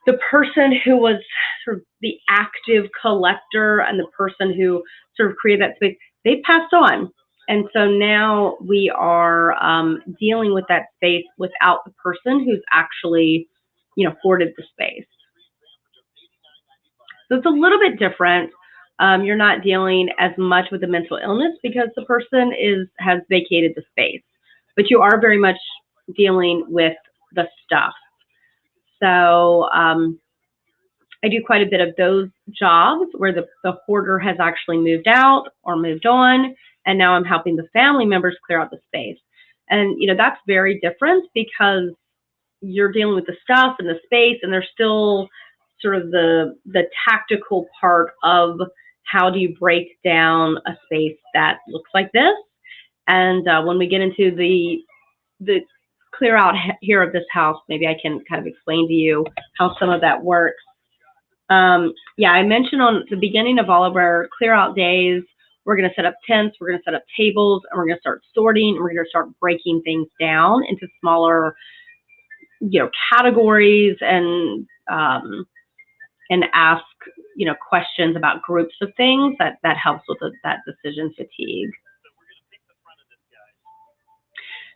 A: the person who was sort of the active collector and the person who sort of created that space, they passed on. And so now we are dealing with that space without the person who's actually, hoarded the space. So it's a little bit different. You're not dealing as much with the mental illness because the person has vacated the space, but you are very much dealing with the stuff. So I do quite a bit of those jobs where the hoarder has actually moved out or moved on, and now I'm helping the family members clear out the space. And that's very different because you're dealing with the stuff and the space, and there's still sort of the tactical part of how do you break down a space that looks like this. And when we get into the clear out here of this house, maybe I can kind of explain to you how some of that works. Yeah, I mentioned on the beginning of all of our clear out days, we're going to set up tents, we're going to set up tables, and we're going to start sorting, and we're going to start breaking things down into smaller, categories and ask, questions about groups of things. That helps with that decision fatigue.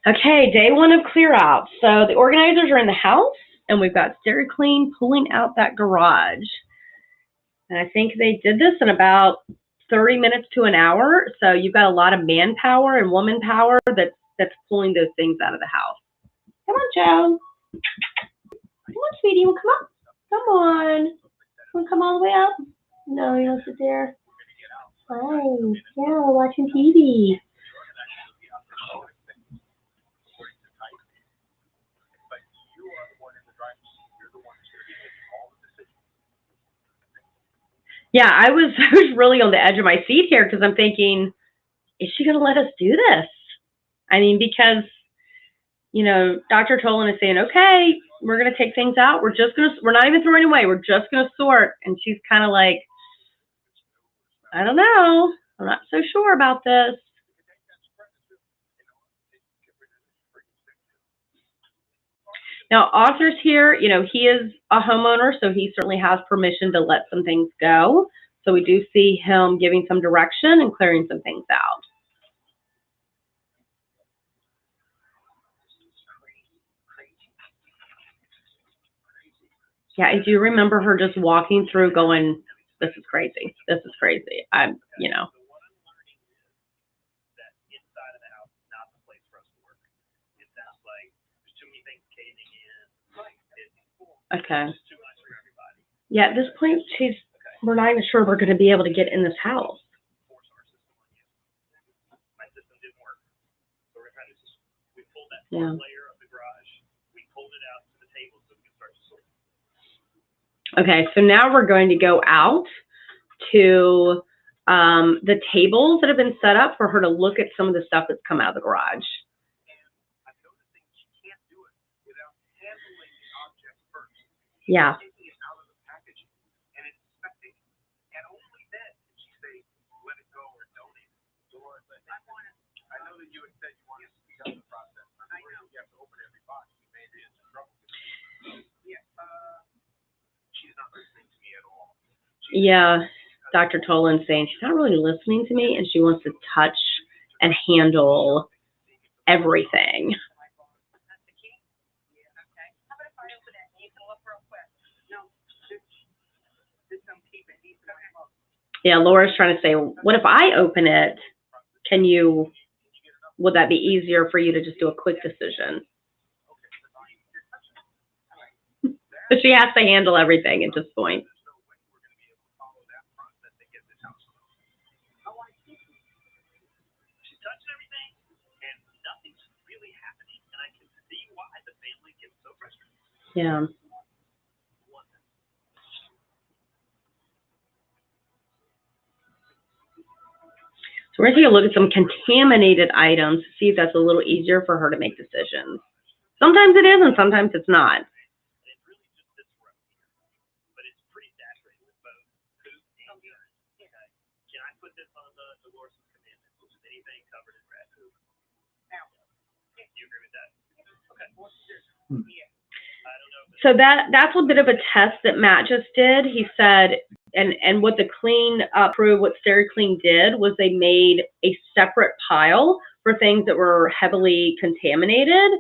A: Okay, day one of clear out. So the organizers are in the house, and we've got Sterry Clean pulling out that garage. And I think they did this in about 30 minutes to an hour. So you've got a lot of manpower and woman power that's pulling those things out of the house. Come on, Joe. Come on, sweetie. Well, come on. Come on. Want to come all the way up? No, you don't sit there. Fine. Yeah, we're watching TV. Yeah, I was really on the edge of my seat here because I'm thinking, is she going to let us do this? I mean, because, Dr. Tolan is saying, okay, we're going to take things out. We're not even throwing away. We're just going to sort. And she's kind of like, I don't know. I'm not so sure about this. Now, Arthur's here, he is a homeowner, so he certainly has permission to let some things go. So we do see him giving some direction and clearing some things out. Yeah, I do remember her just walking through going, this is crazy. This is crazy. Okay. Yeah, at this point, we're not even sure we're going to be able to get in this house. Yeah. Okay, so now we're going to go out to the tables that have been set up for her to look at some of the stuff that's come out of the garage. Yeah. Yeah, Dr. Tolan's saying she's not really listening to me and she wants to touch and handle everything. Yeah, Laura's trying to say, what if I open it? Would that be easier for you to just do a quick decision? But she has to handle everything at this point. Yeah. So we're going to take a look at some contaminated items to see if that's a little easier for her to make decisions. Sometimes it is and sometimes it's not. So that's a bit of a test that Matt just did. He said, and what the clean up crew, what SteriClean did was they made a separate pile for things that were heavily contaminated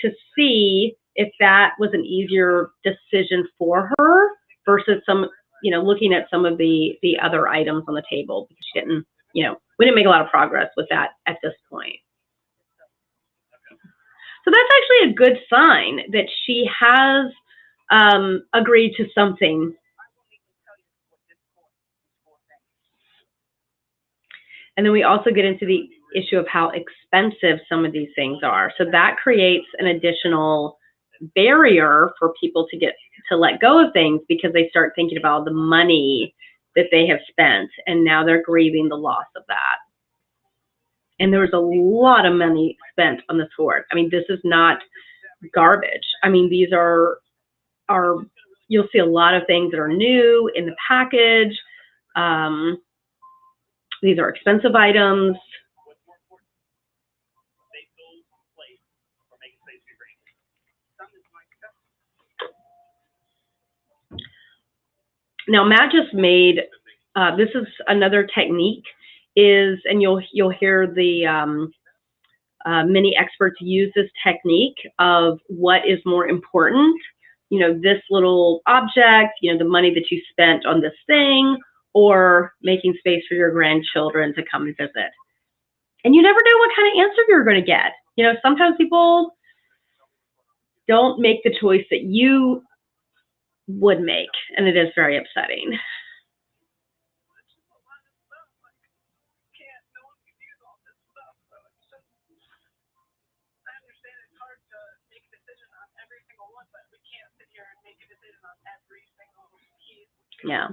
A: to see if that was an easier decision for her versus looking at some of the other items on the table. She didn't, we didn't make a lot of progress with that at this point. So that's actually a good sign that she has agreed to something. And then we also get into the issue of how expensive some of these things are. So that creates an additional barrier for people to let go of things because they start thinking about the money that they have spent, and now they're grieving the loss of that. And there was a lot of money spent on this hoard. I mean, this is not garbage. I mean, these are you'll see a lot of things that are new in the package. These are expensive items. Now, Matt just made, this is another technique, and you'll hear the many experts use this technique of what is more important, this little object, the money that you spent on this thing, or making space for your grandchildren to come and visit. And you never know what kind of answer you're going to get. Sometimes people don't make the choice that you would make, and it is very upsetting. Yeah.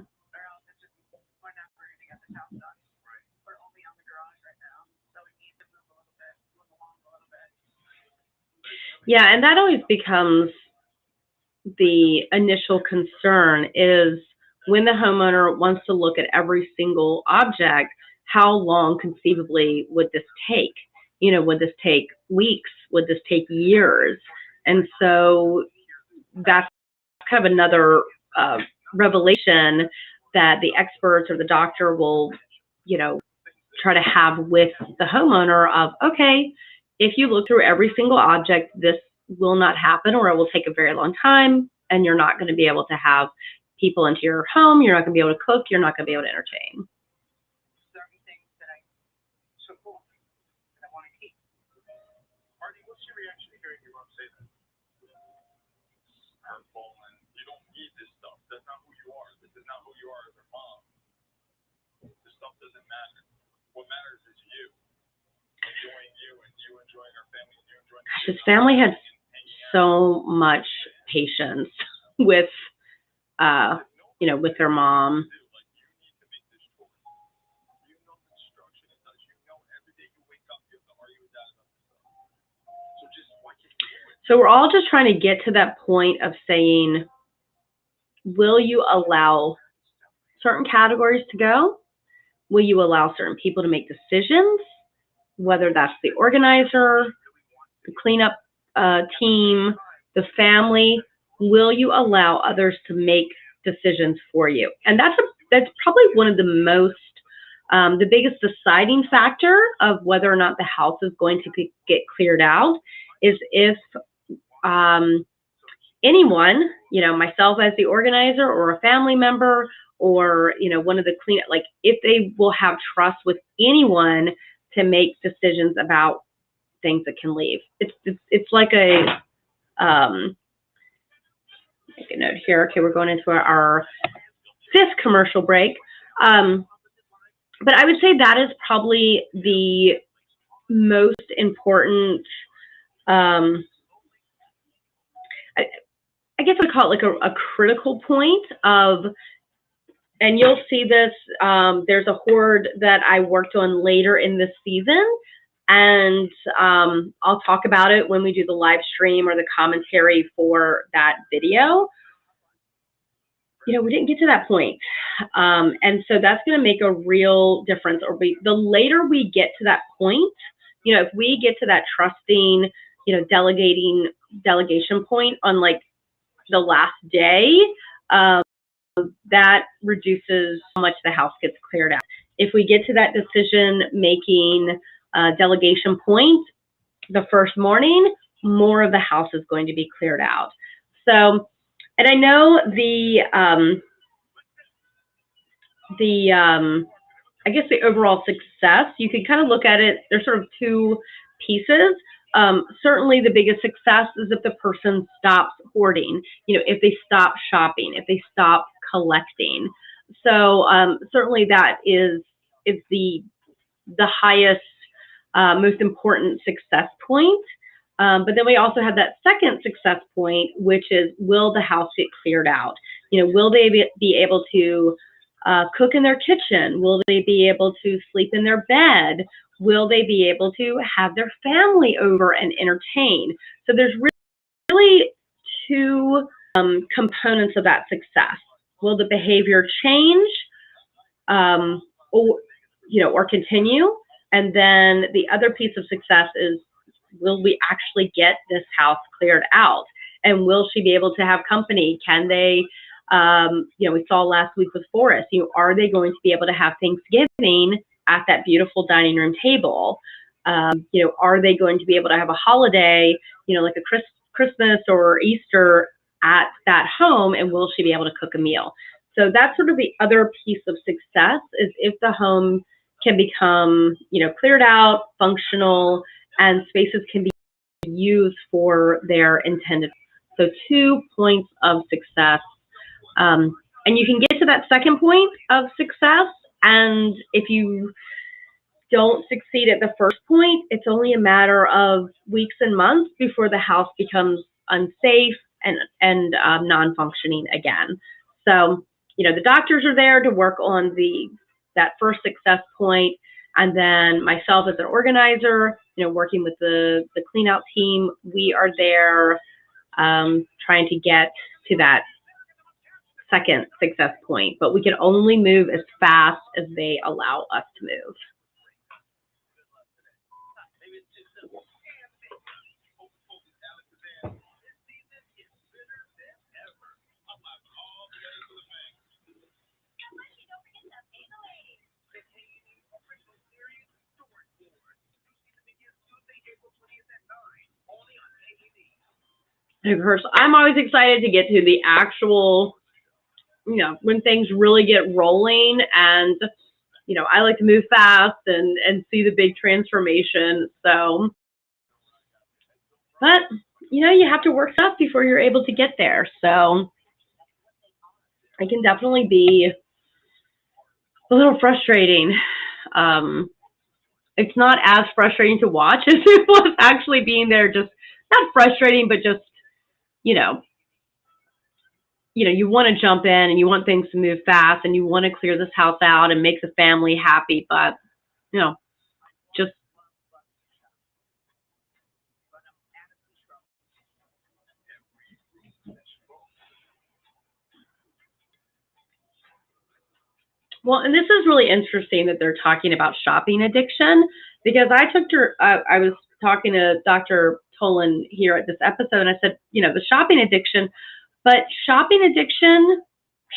A: Yeah, and that always becomes the initial concern is when the homeowner wants to look at every single object, how long conceivably would this take? Would this take weeks? Would this take years? And so that's kind of another revelation that the experts or the doctor will, try to have with the homeowner of, okay, if you look through every single object, this will not happen, or it will take a very long time, and you're not going to be able to have people into your home. You're not going to be able to cook. You're not going to be able to entertain.
B: Certain things that I support that I want to keep.
C: Marty, what's your reaction to hearing your mom say that? Hurtful, and you don't need this stuff. That's not who you are. This is not who you are as a mom. This stuff doesn't matter. What matters is you. Enjoying you, and you enjoying our family, and you enjoying
A: his family had so much patience with with their mom. So we're all just trying to get to that point of saying, will you allow certain categories to go? Will you allow certain people to make decisions? Whether that's the organizer, the cleanup team, the family, will you allow others to make decisions for you? And that's probably one of the most, the biggest deciding factor of whether or not the house is going to get cleared out is if anyone, myself as the organizer or a family member or, one of the cleanup, like if they will have trust with anyone to make decisions about things that can leave. It's like a, make a note here. Okay, we're going into our fifth commercial break. But I would say that is probably the most important, I guess I call it like a critical point of, and you'll see this, there's a hoard that I worked on later in this season, and I'll talk about it when we do the live stream or the commentary for that video. We didn't get to that point. And so that's going to make a real difference. Or the later we get to that point, if we get to that trusting, delegation point on like the last day, that reduces how much the house gets cleared out. If we get to that decision-making delegation point the first morning, more of the house is going to be cleared out. So, and I know I guess the overall success, you can kind of look at it, there's sort of two pieces. Certainly the biggest success is if the person stops hoarding, if they stop shopping, if they stop collecting. So certainly that is the highest, most important success point. But then we also have that second success point, which is, will the house get cleared out? Will they be able to cook in their kitchen? Will they be able to sleep in their bed? Will they be able to have their family over and entertain? So there's really two components of that success. Will the behavior change or continue? And then the other piece of success is, will we actually get this house cleared out? And will she be able to have company? Can they, we saw last week with Forrest, are they going to be able to have Thanksgiving at that beautiful dining room table? Are they going to be able to have a holiday, like a Christmas or Easter at that home? And will she be able to cook a meal? So that's sort of the other piece of success, is if the home can become, cleared out, functional, and spaces can be used for their intended. So 2 points of success. And you can get to that second point of success, and if you don't succeed at the first point, it's only a matter of weeks and months before the house becomes unsafe and non-functioning again. So, the doctors are there to work on that first success point, and then myself as an organizer, working with the clean out team, we are there trying to get to that second success point, but we can only move as fast as they allow us to move. And of course, I'm always excited to get to the actual, when things really get rolling, and, I like to move fast and see the big transformation. So, but, you have to work fast before you're able to get there. So it can definitely be a little frustrating. It's not as frustrating to watch as it was actually being there. Just not frustrating, but just, you want to jump in and you want things to move fast and you want to clear this house out and make the family happy, but, just. Well, and this is really interesting that they're talking about shopping addiction, because I was talking to Dr. Tolan here at this episode, and I said, the shopping addiction, but shopping addiction,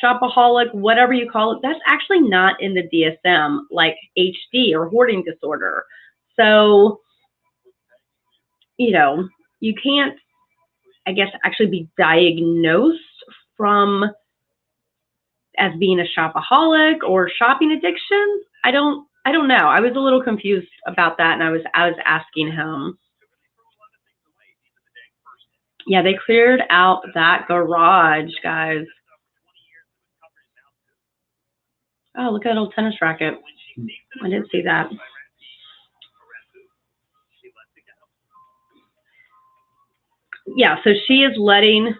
A: shopaholic, whatever you call it, that's actually not in the DSM, like HD or hoarding disorder. So, you can't, I guess, actually be diagnosed as being a shopaholic or shopping addiction. I don't know. I was a little confused about that, and I was asking him. Yeah, they cleared out that garage, guys. Oh, look at that old tennis racket. I didn't see that. Yeah, so she is letting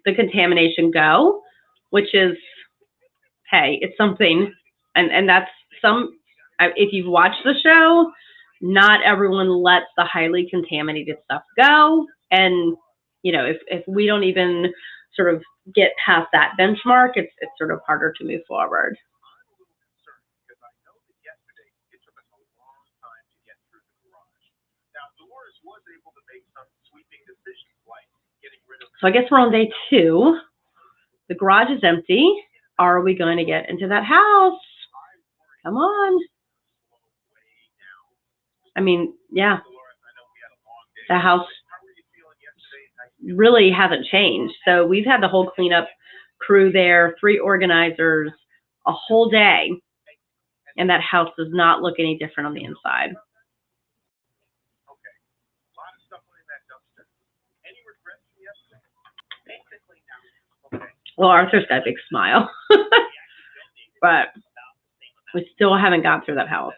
A: the contamination go, which is, hey, it's something, and that's if you've watched the show, not everyone lets the highly contaminated stuff go. And, if we don't even sort of get past that benchmark, it's sort of harder to move forward.
C: Because I know that yesterday it took us a long time to get through the garage. Now, Dolores was able to make some sweeping decisions, like getting rid of.
A: So I guess we're on day 2. The garage is empty. are we going to get into that house? Come on. I mean, yeah, the house really hasn't changed. So we've had the whole cleanup crew there, 3 organizers, a whole day, and that house does not look any different on the inside. Well, Arthur's got a big smile, but we still haven't got through that house.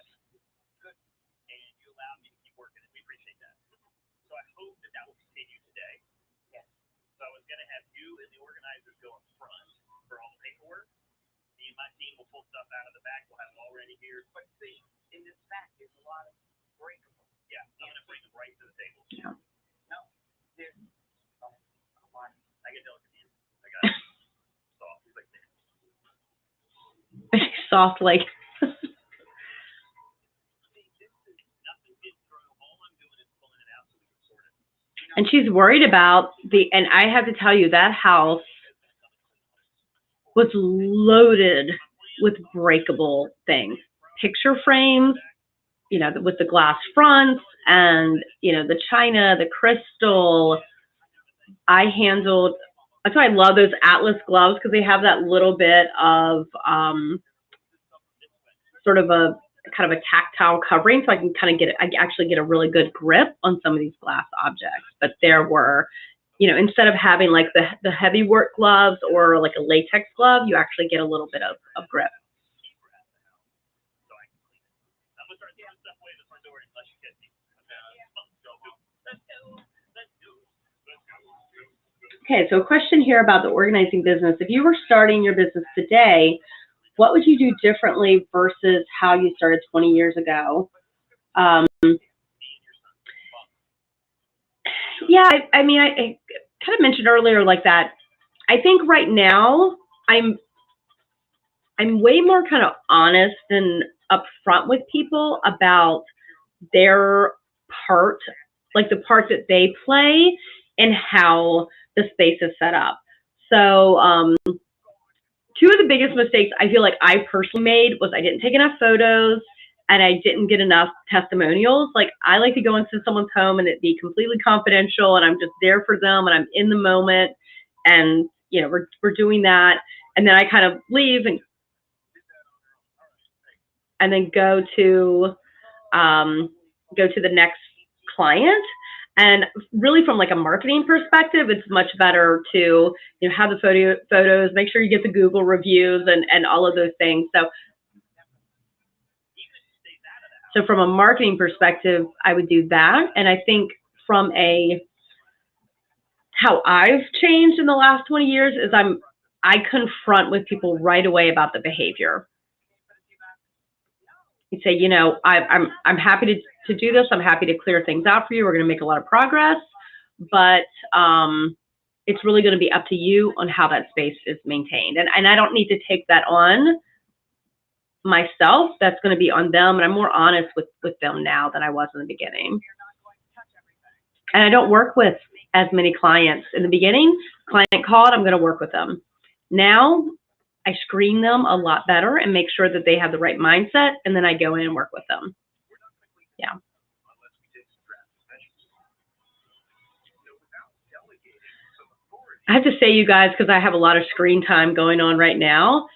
C: My team will pull stuff out of the back. We'll have it all ready here. But see, in this back, there's a lot of breakable. Yeah, I'm going to bring them right to the table.
A: Yeah.
C: No, there's, oh, come on. I get delicate hands. I got soft like that.
A: Soft like. And she's worried about and I have to tell you, that house was loaded with breakable things, picture frames, you know, with the glass fronts and, you know, the china, the crystal. That's why I love those Atlas gloves, because they have that little bit of sort of a kind of a tactile covering, so I actually get a really good grip on some of these glass objects. But there were, you know, instead of having like the heavy work gloves or like a latex glove, you actually get a little bit of grip. Okay, so a question here about the organizing business. If you were starting your business today, what would you do differently versus how you started 20 years ago? Yeah, I mean, I kind of mentioned earlier like that. I think right now I'm way more kind of honest and upfront with people about their part, like the part that they play and how the space is set up. So 2 of the biggest mistakes I feel like I personally made was I didn't take enough photos and I didn't get enough testimonials. Like, I like to go into someone's home and it be completely confidential and I'm just there for them and I'm in the moment, and you know, we're doing that, and then I kind of leave and then go to the next client. And really, from like a marketing perspective, it's much better to, you know, have the photos, make sure you get the Google reviews and all of those things. So from a marketing perspective, I would do that. And I think from how I've changed in the last 20 years is I confront with people right away about the behavior. You say, you know, I'm happy to do this. I'm happy to clear things out for you. We're going to make a lot of progress, but it's really going to be up to you on how that space is maintained. And I don't need to take that on myself. That's going to be on them. And I'm more honest with them now than I was in the beginning. And I don't work with as many clients. In the beginning, client called, I'm going to work with them. Now, I screen them a lot better and make sure that they have the right mindset, and then I go in and work with them. Yeah. I have to say, you guys, because I have a lot of screen time going on right now,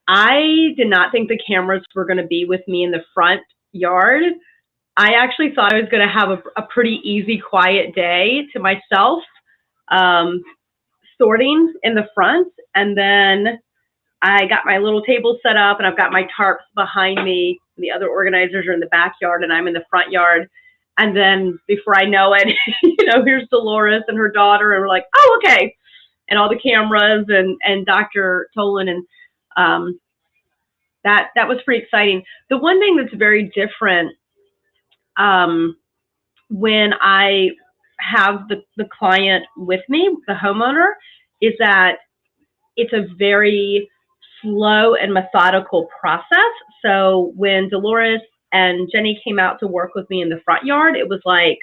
A: I did not think the cameras were going to be with me in the front yard. I actually thought I was going to have a pretty easy, quiet day to myself, sorting in the front, and then I got my little table set up and I've got my tarps behind me. The other organizers are in the backyard and I'm in the front yard. And then before I know it, you know, here's Dolores and her daughter, and we're like, oh, okay. And all the cameras and Dr. Tolan, and that was pretty exciting. The one thing that's very different when I have the client with me, the homeowner, is that it's a very slow and methodical process. So when Dolores and Jenny came out to work with me in the front yard, it was like,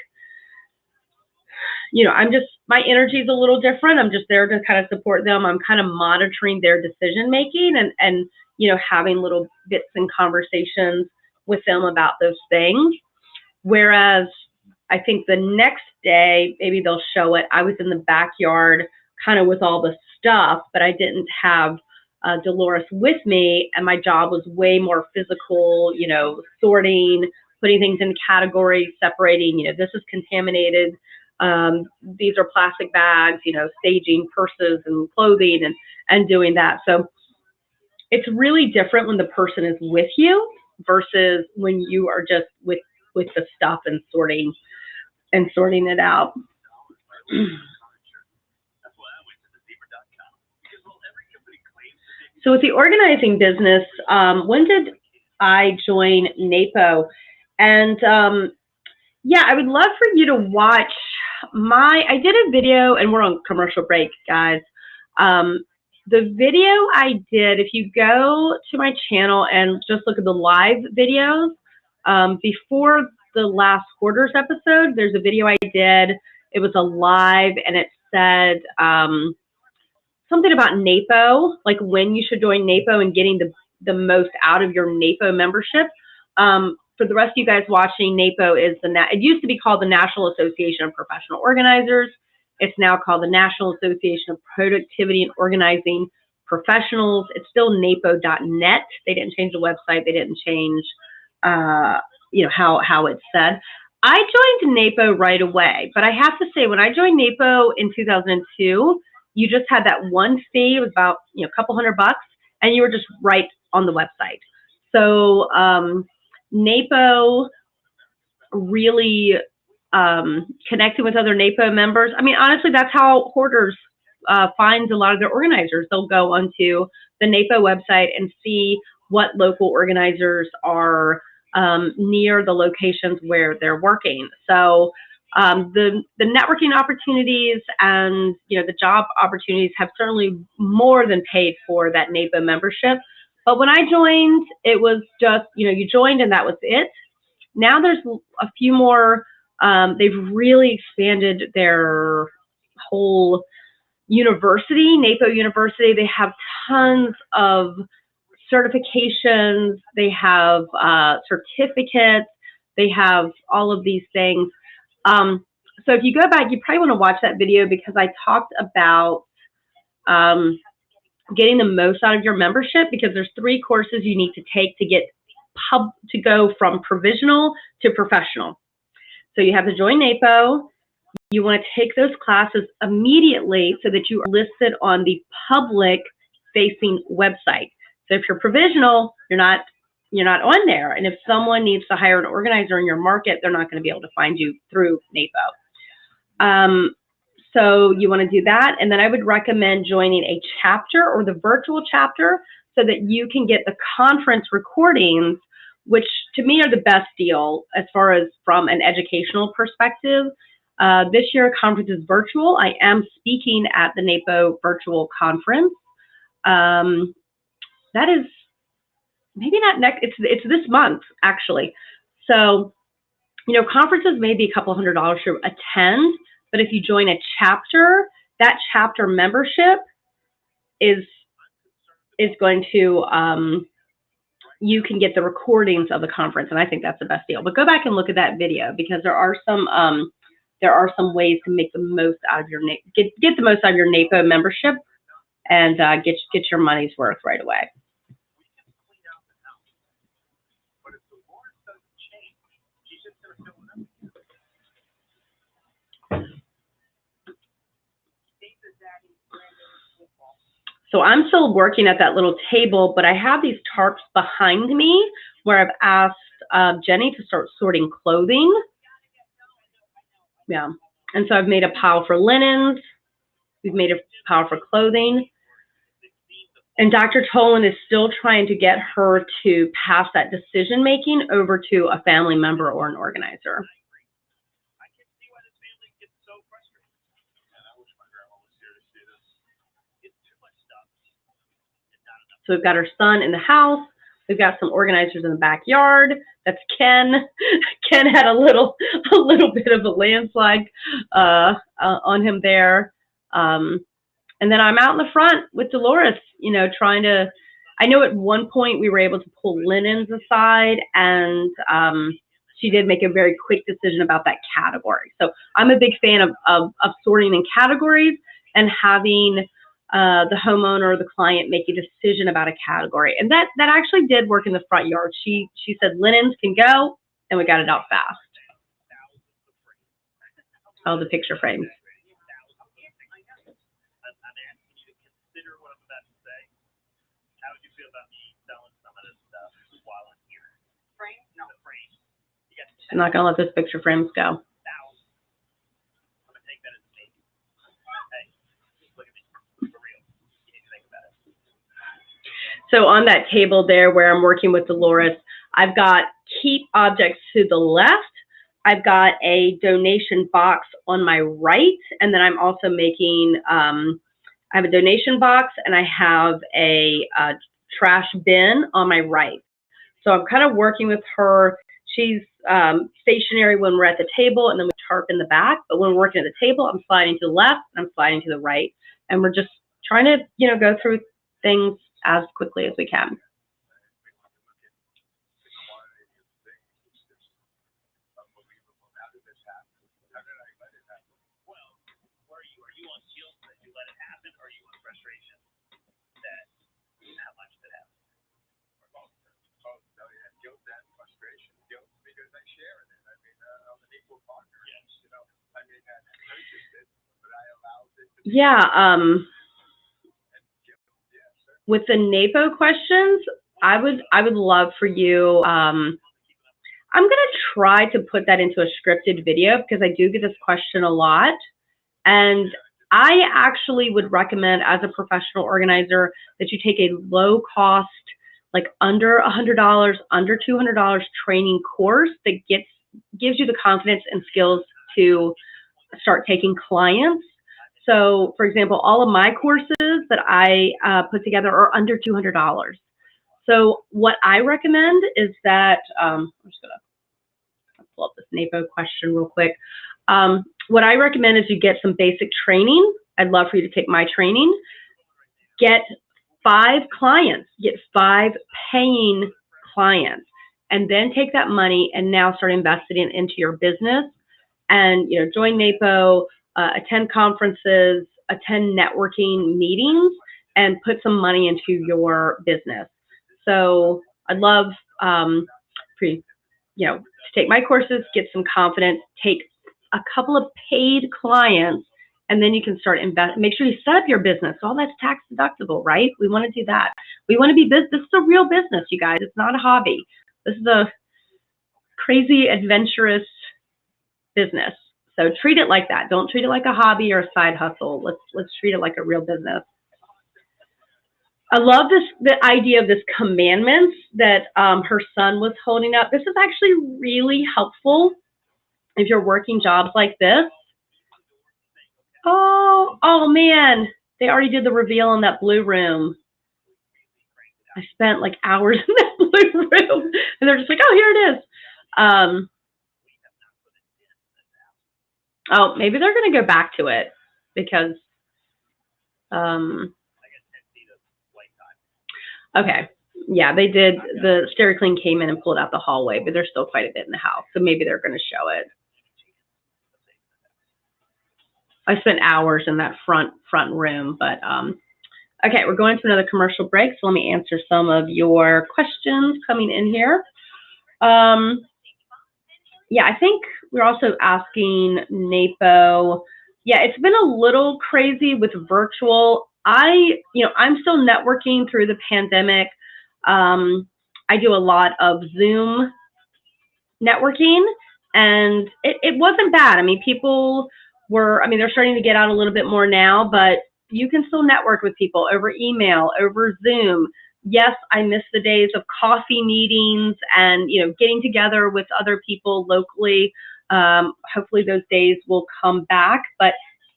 A: you know, I'm just my energy is a little different. I'm just there to kind of support them. I'm kind of monitoring their decision making and you know, having little bits and conversations with them about those things. Whereas I think the next day, maybe they'll show it. I was in the backyard kind of with all the stuff, but I didn't have Dolores with me, and my job was way more physical, you know, sorting, putting things in categories, separating, you know, this is contaminated, these are plastic bags, you know, staging purses and clothing and doing that. So it's really different when the person is with you versus when you are just with the stuff and sorting it out. So with the organizing business, when did I join NAPO? And yeah, I would love for you to watch I did a video, and we're on commercial break, guys. The video I did, if you go to my channel and just look at the live videos, before the last Hoarders episode, there's a video I did. It was a live, and it said something about NAPO, like when you should join NAPO and getting the most out of your NAPO membership. For the rest of you guys watching, NAPO is it used to be called the National Association of Professional Organizers. It's now called the National Association of Productivity and Organizing Professionals. It's still NAPO.net. They didn't change the website. They didn't change, you know, how it's said. I joined NAPO right away, but I have to say, when I joined NAPO in 2002, you just had that one fee. It was about, you know, a couple $100, and you were just right on the website. So NAPO really connected with other NAPO members. I mean, honestly, that's how Hoarders finds a lot of their organizers. They'll go onto the NAPO website and see what local organizers are near the locations where they're working. So the networking opportunities and, you know, the job opportunities have certainly more than paid for that NAPO membership. But when I joined, it was just, you know, you joined and that was it. Now there's a few more. They've really expanded their whole university, NAPO University. They have tons of certifications. They have certificates. They have all of these things. So if you go back, you probably want to watch that video, because I talked about getting the most out of your membership, because there's 3 courses you need to take to get to go from provisional to professional. So you have to join NAPO. You want to take those classes immediately so that you are listed on the public facing website. So if you're provisional, you're not on there. And if someone needs to hire an organizer in your market, they're not going to be able to find you through NAPO. So you want to do that. And then I would recommend joining a chapter or the virtual chapter so that you can get the conference recordings, which to me are the best deal as far as from an educational perspective. This year, conference is virtual. I am speaking at the NAPO virtual conference. That is maybe not next, it's this month, actually. So, you know, conferences may be a couple $100 to attend, but if you join a chapter, that chapter membership is going to, you can get the recordings of the conference, and I think that's the best deal. But go back and look at that video, because there are some ways to make the most out of your get the most out of your NAPO membership, and get your money's worth right away. So I'm still working at that little table, but I have these tarps behind me where I've asked Jenny to start sorting clothing. Yeah. And so I've made a pile for linens. We've made a pile for clothing. And Dr. Tolan is still trying to get her to pass that decision-making over to a family member or an organizer. So we've got our son in the house. We've got some organizers in the backyard. That's Ken. Ken had a little bit of a landslide on him there. And then I'm out in the front with Dolores, you know, trying to, I know at one point we were able to pull linens aside, and she did make a very quick decision about that category. So I'm a big fan of sorting in categories and having the homeowner or the client make a decision about a category. And that actually did work in the front yard. She said linens can go, and we got it out fast. Oh, the picture frames. I'm not going to let those picture frames go. So on that table there where I'm working with Dolores, I've got keep objects to the left. I've got a donation box on my right. And then I'm also making, I have a donation box and I have a trash bin on my right. So I'm kind of working with her. She's stationary when we're at the table, and then we tarp in the back. But when we're working at the table, I'm sliding to the left, and I'm sliding to the right. And we're just trying to, you know, go through things as quickly as we can. Yeah, with the NAPO questions, I would love for you, I'm going to try to put that into a scripted video because I do get this question a lot. And I actually would recommend, as a professional organizer, that you take a low cost, like under $100, under $200 training course that gives you the confidence and skills to start taking clients. So, for example, all of my courses that I put together are under $200. So what I recommend is that, I'm just going to pull up this NAPO question real quick. What I recommend is you get some basic training. I'd love for you to take my training. Get 5 clients, get 5 paying clients, and then take that money and now start investing it into your business. And, you know, join NAPO, attend conferences, attend networking meetings, and put some money into your business. So I'd love for you, you know, to take my courses, get some confidence, take a couple of paid clients, and then you can start invest. Make sure you set up your business. All that's tax deductible, right? We want to do that. We want to be business. This is a real business, you guys. It's not a hobby. This is a crazy, adventurous business. So treat it like that. Don't treat it like a hobby or a side hustle. Let's treat it like a real business. I love the idea of this commandments that her son was holding up. This is actually really helpful if you're working jobs like this. Oh man, they already did the reveal in that blue room. I spent like hours in that blue room, and they're just like, oh, here it is. Oh, maybe they're going to go back to it because, okay, yeah, they did. The Stereo Clean came in and pulled out the hallway, but there's still quite a bit in the house, so maybe they're going to show it. I spent hours in that front room, but okay, we're going to another commercial break, so let me answer some of your questions coming in here. Yeah, I think we're also asking NAPO. Yeah, it's been a little crazy with virtual. I'm still networking through the pandemic. I do a lot of Zoom networking, and it wasn't bad. I mean, people they're starting to get out a little bit more now, but you can still network with people over email, over Zoom. Yes, I miss the days of coffee meetings and, you know, getting together with other people locally. Hopefully those days will come back, but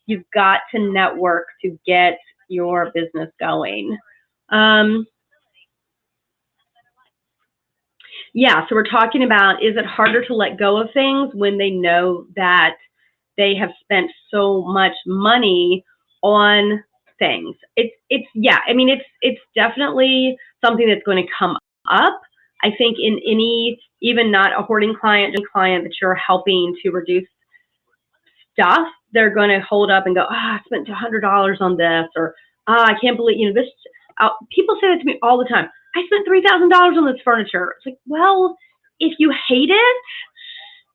A: you've got to network to get your business going. Yeah, so we're talking about, is it harder to let go of things when they know that they have spent so much money on things? Yeah, I mean, it's definitely something that's going to come up. I think in any, even not a hoarding client, just a client that you're helping to reduce stuff, they're going to hold up and go, I spent $100 on this, or I can't believe, this. People say that to me all the time. I spent $3,000 on this furniture. It's like, well, if you hate it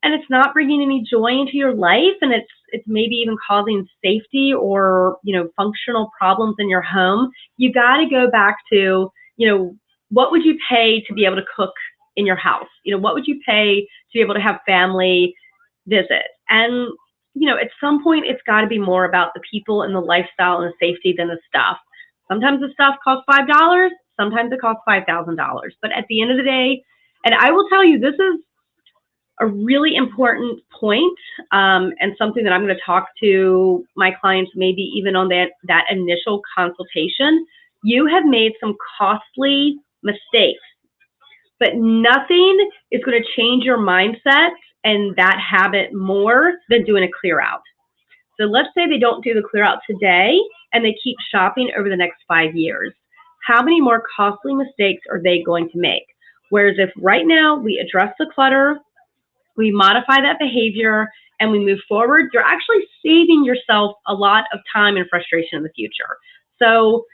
A: and it's not bringing any joy into your life, and it's maybe even causing safety or functional problems in your home, you got to go back to what would you pay to be able to cook in your house? What would you pay to be able to have family visit? And at some point, it's got to be more about the people and the lifestyle and the safety than the stuff. Sometimes the stuff costs $5. Sometimes it costs $5,000. But at the end of the day, and I will tell you, this is a really important point, and something that I'm going to talk to my clients maybe even on that initial consultation. You have made some costly mistakes, but nothing is going to change your mindset and that habit more than doing a clear out. So let's say they don't do the clear out today and they keep shopping over the next 5 years. How many more costly mistakes are they going to make? Whereas if right now we address the clutter, we modify that behavior, and we move forward, you're actually saving yourself a lot of time and frustration in the future. So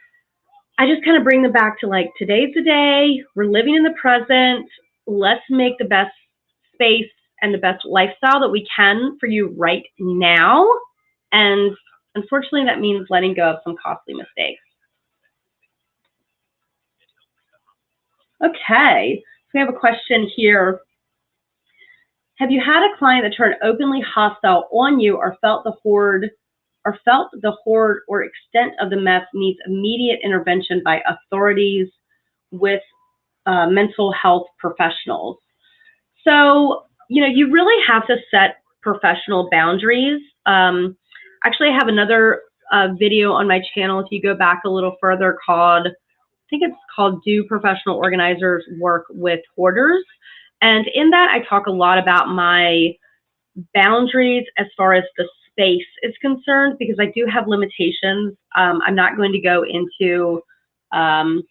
A: I just kind of bring them back to like, today's the day, we're living in the present, let's make the best space and the best lifestyle that we can for you right now. And unfortunately, that means letting go of some costly mistakes. Okay, so we have a question here. Have you had a client that turned openly hostile on you, or felt the hoard or extent of the mess needs immediate intervention by authorities with mental health professionals? So, you really have to set professional boundaries. Actually, I have another video on my channel, if you go back a little further, I think it's called Do Professional Organizers Work with Hoarders? And in that, I talk a lot about my boundaries as far as the space is concerned, because I do have limitations. I'm not going to go into, I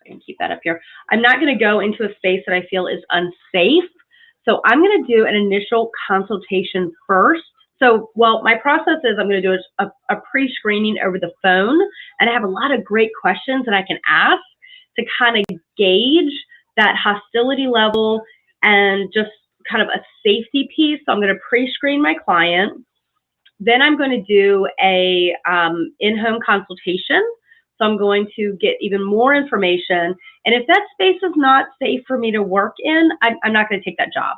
A: can keep that up here. I'm not going to go into a space that I feel is unsafe. So I'm going to do an initial consultation first. So, my process is I'm going to do a pre-screening over the phone, and I have a lot of great questions that I can ask to kind of gauge that hostility level and just kind of a safety piece. So I'm going to pre-screen my client. Then I'm going to do a in-home consultation. So I'm going to get even more information. And if that space is not safe for me to work in, I'm not going to take that job.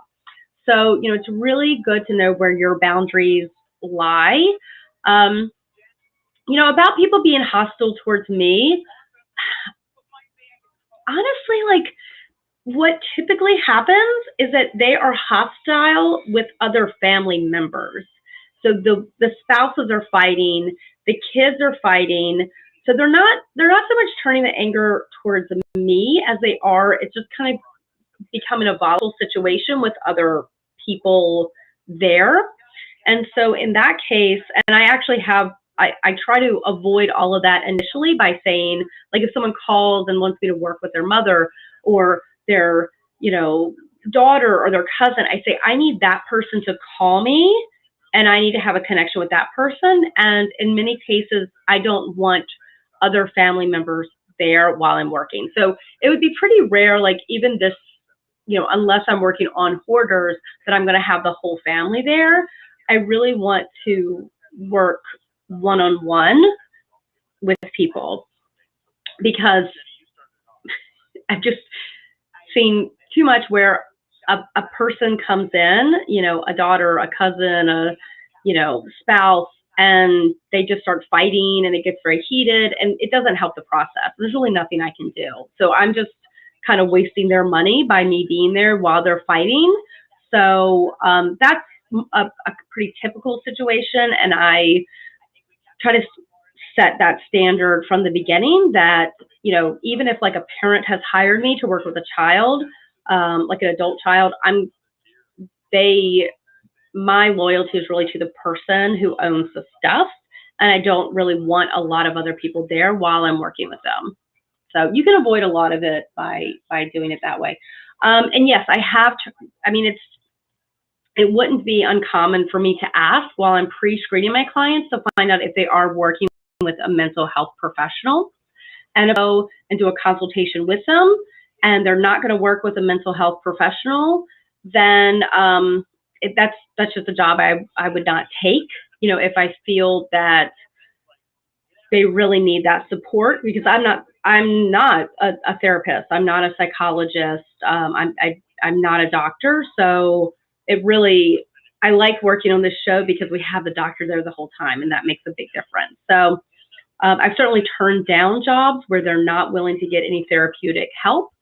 A: So, it's really good to know where your boundaries lie. About people being hostile towards me, honestly, like, what typically happens is that they are hostile with other family members. So the spouses are fighting, the kids are fighting. So they're not so much turning the anger towards me as they are. It's just kind of becoming a volatile situation with other people there. And so in that case, and I actually have, I try to avoid all of that initially by saying, like, if someone calls and wants me to work with their mother or their, daughter or their cousin, I say, I need that person to call me and I need to have a connection with that person. And in many cases, I don't want other family members there while I'm working. So it would be pretty rare, like even this, unless I'm working on hoarders, that I'm going to have the whole family there. I really want to work one-on-one with people, because I've just seen too much where a person comes in, a daughter, a cousin, a, spouse, and they just start fighting and it gets very heated and it doesn't help the process. There's really nothing I can do. So I'm just kind of wasting their money by me being there while they're fighting. So that's a pretty typical situation. And I try to set that standard from the beginning that, even if like a parent has hired me to work with a child, like an adult child, my loyalty is really to the person who owns the stuff, and I don't really want a lot of other people there while I'm working with them. So you can avoid a lot of it by doing it that way. And yes, I have to, I mean, it wouldn't be uncommon for me to ask while I'm pre-screening my clients to find out if they are working with a mental health professional, and go and do a consultation with them, and they're not going to work with a mental health professional, then that's just a job I would not take, you know, if I feel that they really need that support, because I'm not a therapist. I'm not a psychologist. I'm not a doctor. So I like working on this show because we have the doctor there the whole time, and that makes a big difference. So I've certainly turned down jobs where they're not willing to get any therapeutic help,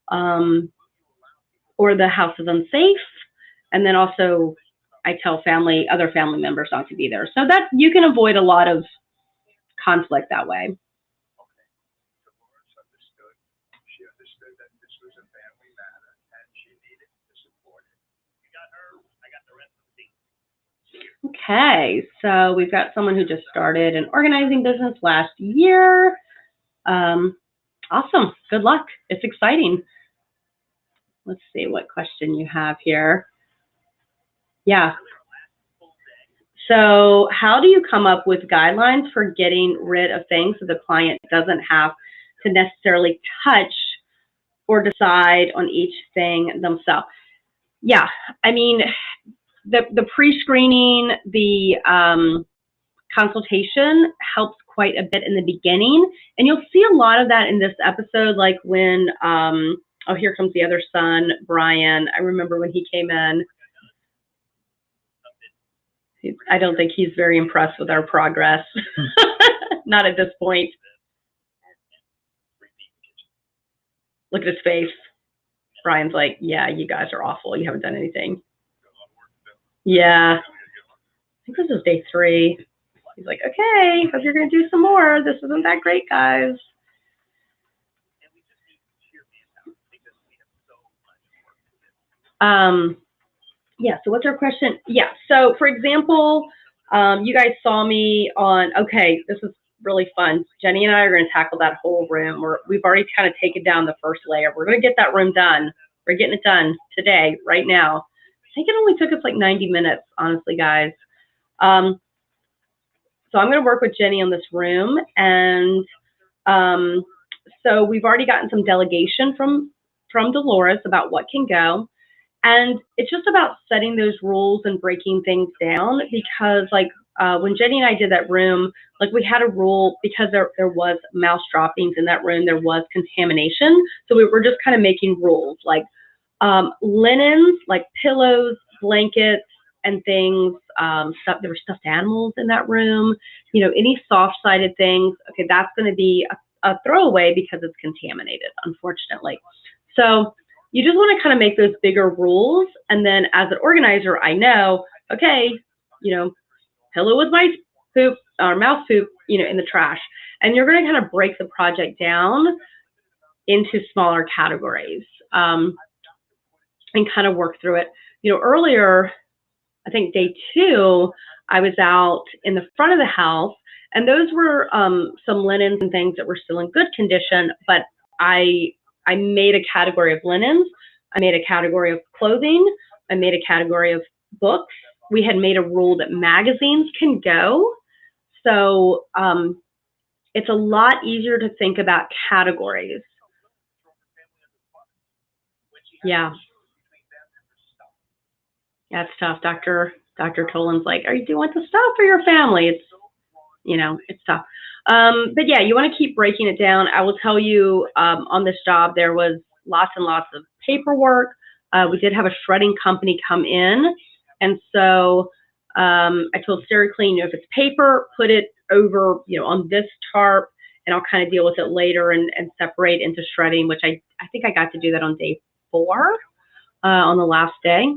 A: or the house is unsafe. And then also I tell other family members not to be there. So that you can avoid a lot of conflict that way.
C: Dolores understood. She understood that this was a family matter and she needed to support it. You got her, I got the rest of the team.
A: Okay, so we've got someone who just started an organizing business last year. Awesome, good luck. It's exciting. Let's see what question you have here. Yeah. So how do you come up with guidelines for getting rid of things so the client doesn't have to necessarily touch or decide on each thing themselves? Yeah, I mean, the pre-screening, the consultation helps quite a bit in the beginning, and you'll see a lot of that in this episode, like when, oh, here comes the other son, Brian. I remember when he came in. I don't think he's very impressed with our progress. Not at this point. Look at his face. Brian's like, yeah, you guys are awful. You haven't done anything. Yeah. I think this is day 3. He's like, okay, hope you're going to do some more. This isn't that great, guys. Yeah, so what's our question? Yeah, so for example, you guys saw me on, okay, this is really fun. Jenny and I are going to tackle that whole room. We've already kind of taken down the first layer. We're going to get that room done. We're getting it done today, right now. I think it only took us like 90 minutes, honestly, guys. So I'm going to work with Jenny on this room. And so we've already gotten some delegation from Dolores about what can go. And it's just about setting those rules and breaking things down, because like when Jenny and I did that room, like we had a rule because there was mouse droppings in that room, there was contamination. So we were just kind of making rules like linens, like pillows, blankets, and things. There were stuffed animals in that room. You know, any soft-sided things. Okay, that's going to be a throwaway because it's contaminated, unfortunately. So you just want to kind of make those bigger rules. And then as an organizer, I know, okay, you know, pillow with mice poop or mouse poop, you know, in the trash. And you're going to kind of break the project down into smaller categories and kind of work through it. You know, earlier, I think day 2, I was out in the front of the house, and those were some linens and things that were still in good condition, but I made a category of linens, I made a category of clothing, I made a category of books. We had made a rule that magazines can go. So it's a lot easier to think about categories. Yeah. Yeah, it's tough. Dr. Tolan's like, do you want the stuff for your family? It's, you know, it's tough. But yeah, you want to keep breaking it down. I will tell you, on this job, there was lots and lots of paperwork. We did have a shredding company come in. And so I told SteriClean, you know, if it's paper, put it over, you know, on this tarp, and I'll kind of deal with it later and separate into shredding, which I think I got to do that on day 4, on the last day.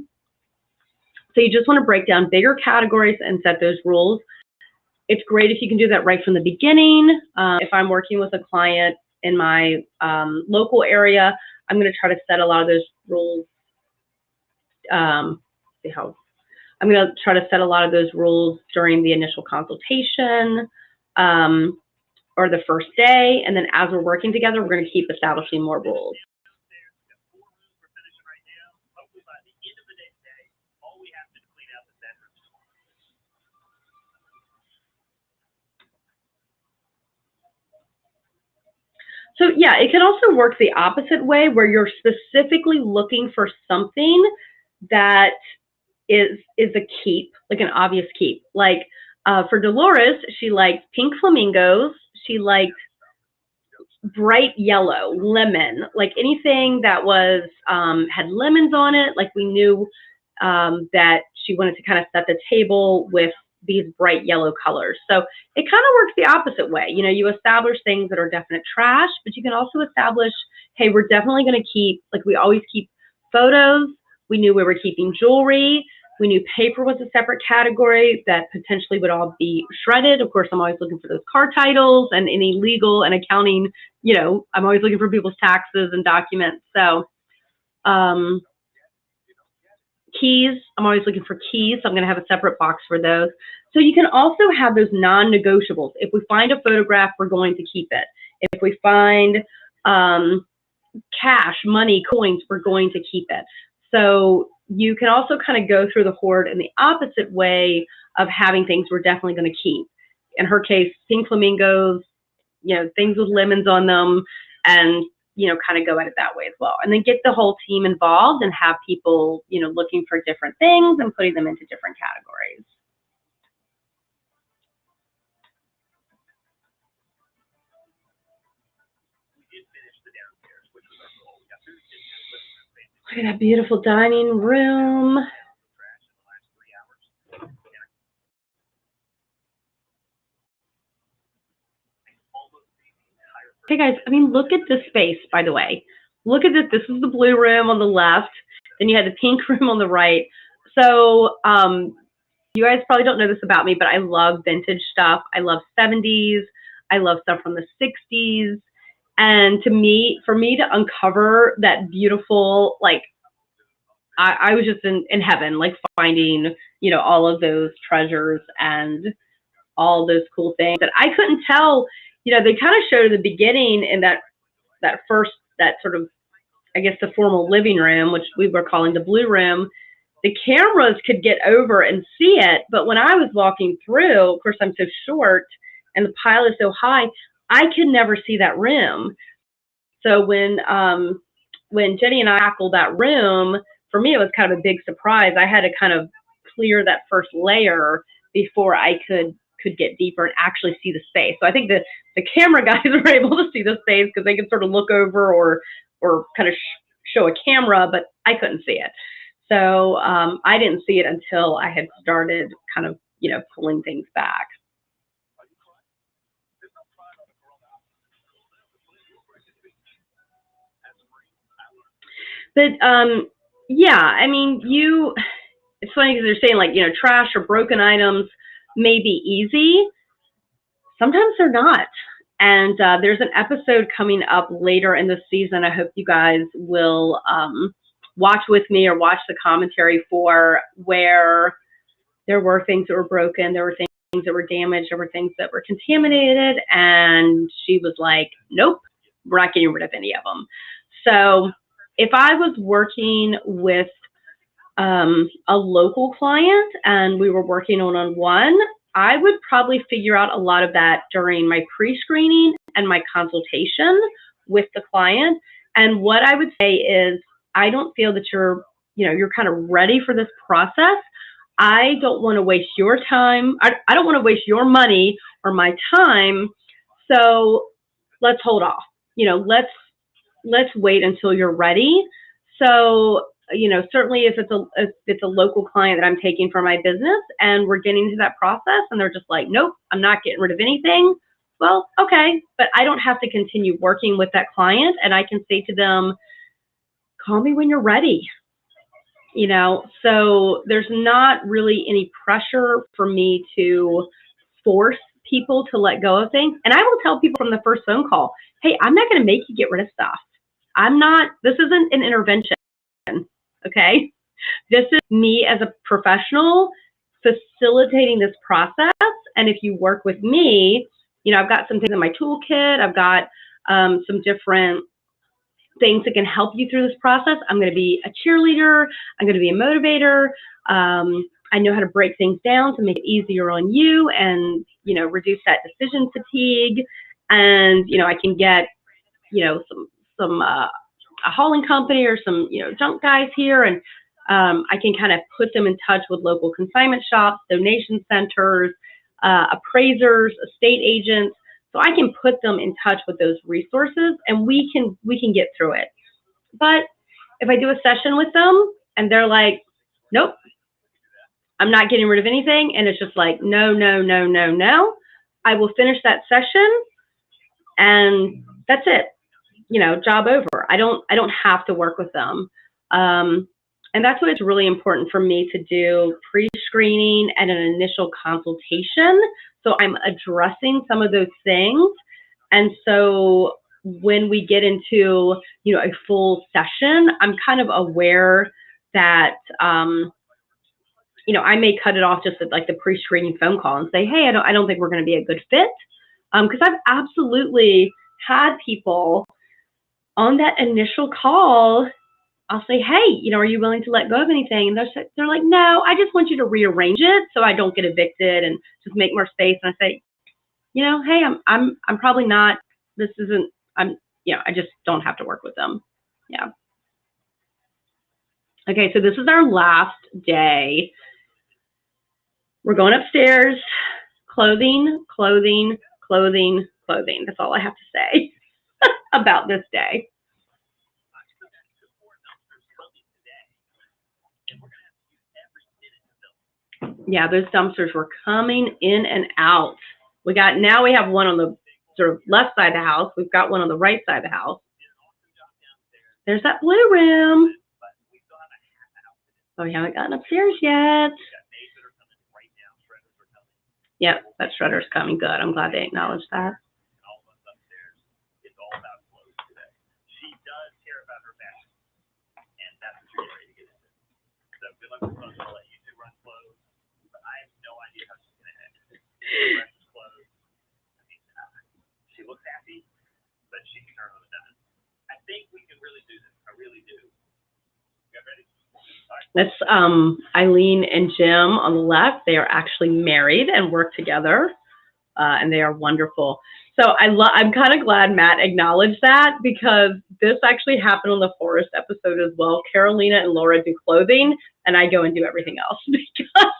A: So you just want to break down bigger categories and set those rules. It's great if you can do that right from the beginning. If I'm working with a client in my local area, I'm going to try to set a lot of those rules. See how I'm going to try to set a lot of those rules during the initial consultation or the first day, and then as we're working together, we're going to keep establishing more rules. So yeah, it can also work the opposite way, where you're specifically looking for something that is a keep, like an obvious keep. Like for Dolores, she liked pink flamingos. She liked bright yellow, lemon, like anything that was had lemons on it. Like we knew that she wanted to kind of set the table with these bright yellow colors. So it kind of works the opposite way. You know, you establish things that are definite trash, but you can also establish, hey, we're definitely going to keep, like we always keep photos. We knew we were keeping jewelry. We knew paper was a separate category that potentially would all be shredded. Of course, I'm always looking for those car titles and any legal and accounting, you know, I'm always looking for people's taxes and documents. So keys, I'm always looking for keys. So I'm going to have a separate box for those. So you can also have those non-negotiables. If we find a photograph, we're going to keep it. If we find cash, money, coins, we're going to keep it. So you can also kind of go through the hoard in the opposite way of having things we're definitely going to keep. In her case, pink flamingos, you know, things with lemons on them, and, you know, kind of go at it that way as well. And then get the whole team involved and have people, you know, looking for different things and putting them into different categories. Look at that beautiful dining room. Okay, guys, I mean, look at this space, by the way. Look at this. This is the blue room on the left. Then you had the pink room on the right. So you guys probably don't know this about me, but I love vintage stuff. I love 70s. I love stuff from the 60s. And to me, for me to uncover that beautiful, like, I was just in heaven, like finding, you know, all of those treasures and all those cool things that I couldn't tell. You know, they kind of showed at the beginning in that sort of, I guess, the formal living room, which we were calling the blue room. The cameras could get over and see it, but when I was walking through, of course, I'm so short and the pile is so high, I could never see that room. So when Jenny and I tackled that room, for me, it was kind of a big surprise. I had to kind of clear that first layer before I could get deeper and actually see the space. So I think that the camera guys were able to see the space because they could sort of look over or kind of show a camera, but I couldn't see it. So I didn't see it until I had started kind of, you know, pulling things back. But yeah, I mean, it's funny because they're saying, like, you know, trash or broken items may be easy. Sometimes they're not. And there's an episode coming up later in the season. I hope you guys will watch with me or watch the commentary for, where there were things that were broken, there were things that were damaged, there were things that were contaminated, and she was like, nope, we're not getting rid of any of them. So if I was working with a local client and we were working one-on-one, I would probably figure out a lot of that during my pre-screening and my consultation with the client. And what I would say is, I don't feel that you're kind of ready for this process. I don't want to waste your time. I don't want to waste your money or my time. So let's hold off. You know, let's wait until you're ready. So, you know, certainly if it's a local client that I'm taking for my business and we're getting to that process and they're just like, nope, I'm not getting rid of anything. Well, okay, but I don't have to continue working with that client, and I can say to them, call me when you're ready. You know, so there's not really any pressure for me to force people to let go of things. And I will tell people from the first phone call, hey, I'm not going to make you get rid of stuff. This isn't an intervention. okay? This is me as a professional facilitating this process. And if you work with me, you know, I've got some things in my toolkit. I've got some different things that can help you through this process. I'm going to be a cheerleader. I'm going to be a motivator. I know how to break things down to make it easier on you and, you know, reduce that decision fatigue. And, you know, I can get, you know, a hauling company or some, you know, junk guys here, and I can kind of put them in touch with local consignment shops, donation centers, appraisers, estate agents. So I can put them in touch with those resources, and we can get through it. But if I do a session with them and they're like, nope, I'm not getting rid of anything, and it's just like, no, no, no, no, no, I will finish that session and that's it. You know, job over. I don't have to work with them. And that's why it's really important for me to do pre-screening and an initial consultation. So I'm addressing some of those things. And so when we get into, you know, a full session, I'm kind of aware that, you know, I may cut it off just at like the pre-screening phone call and say, hey, I don't think we're going to be a good fit. Because I've absolutely had people on that initial call, I'll say, hey, you know, are you willing to let go of anything? And they're like, no, I just want you to rearrange it so I don't get evicted and just make more space. And I say, you know, hey, I'm probably not, this isn't, you know, I just don't have to work with them. Yeah. Okay, so this is our last day. We're going upstairs. Clothing, clothing, clothing, clothing. That's all I have to say about this day. Yeah, those dumpsters were coming in and out. Now we have one on the sort of left side of the house. We've got one on the right side of the house. There's that blue room. Oh, we haven't gotten upstairs yet. Yep, that shredder's coming. Good. I'm glad they acknowledged that.
C: She looks happy, but she can turn on a dime. I think we can really do this. I really do. You ready?
A: That's Eileen and Jim on the left. They are actually married and work together, and they are wonderful. So I'm kind of glad Matt acknowledged that, because this actually happened on the Forest episode as well. Carolina and Laura do clothing, and I go and do everything else because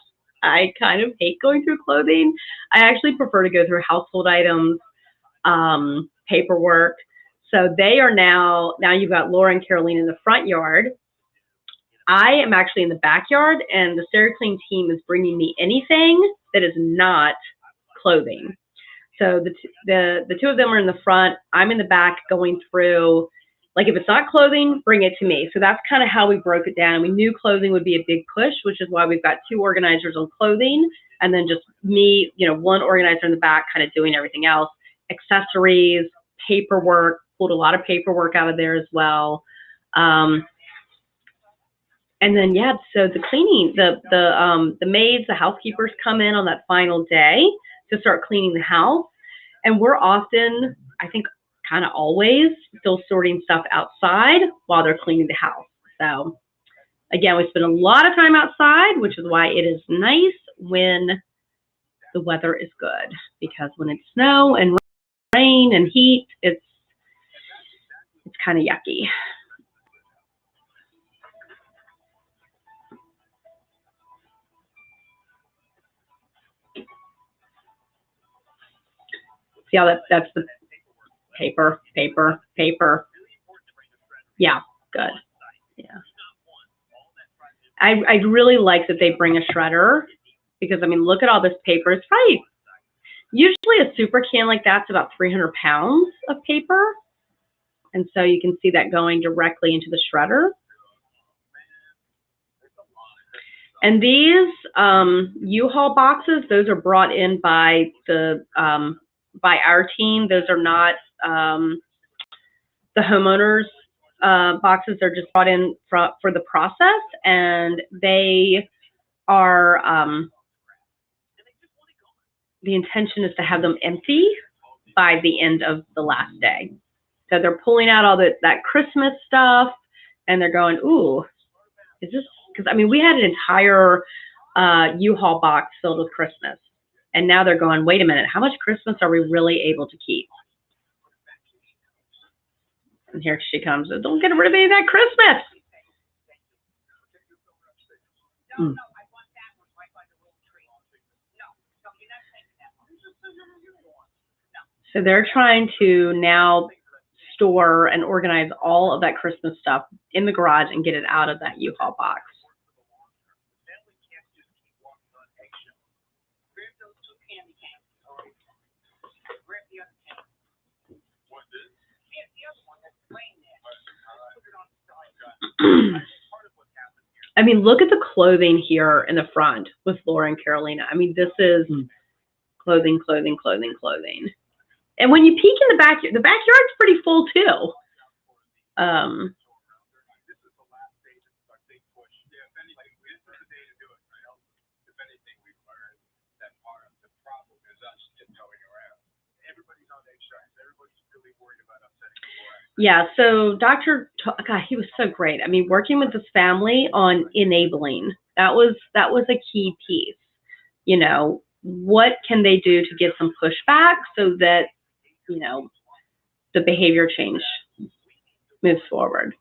A: I kind of hate going through clothing. I actually prefer to go through household items, paperwork. So they are now you've got Laura and Carolina in the front yard. I am actually in the backyard, and the SteriClean team is bringing me anything that is not clothing. So the two of them are in the front. I'm in the back going through, like, if it's not clothing, bring it to me. So that's kind of how we broke it down. We knew clothing would be a big push, which is why we've got 2 organizers on clothing, and then just me, you know, 1 organizer in the back kind of doing everything else. Accessories, paperwork, pulled a lot of paperwork out of there as well. And then, yeah, so the cleaning, the maids, the housekeepers come in on that final day to start cleaning the house. And we're often, I think, kind of always still sorting stuff outside while they're cleaning the house. So again, we spend a lot of time outside, which is why it is nice when the weather is good, because when it's snow and rain and heat, it's kind of yucky. See how that's the paper. Yeah, good. Yeah. I really like that they bring a shredder, because, I mean, look at all this paper. It's probably, usually a super can like that's about 300 pounds of paper. And so you can see that going directly into the shredder. And these U-Haul boxes, those are brought in by our team. Those are not the homeowners boxes are just brought in for the process, and they are, the intention is to have them empty by the end of the last day. So they're pulling out all that Christmas stuff, and they're going, ooh, is this, because I mean, we had an entire U-Haul box filled with Christmas. And now they're going, wait a minute, how much Christmas are we really able to keep? And here she comes. Don't get rid of any of that Christmas. Mm. So they're trying to now store and organize all of that Christmas stuff in the garage and get it out of that U-Haul box. I mean, look at the clothing here in the front with Laura and Carolina. I mean, this is clothing, clothing, clothing, clothing. And when you peek in the backyard's pretty full too. Yeah, so God, he was so great. I mean, working with this family on enabling, that was a key piece. You know, what can they do to get some pushback so that, you know, the behavior change moves forward.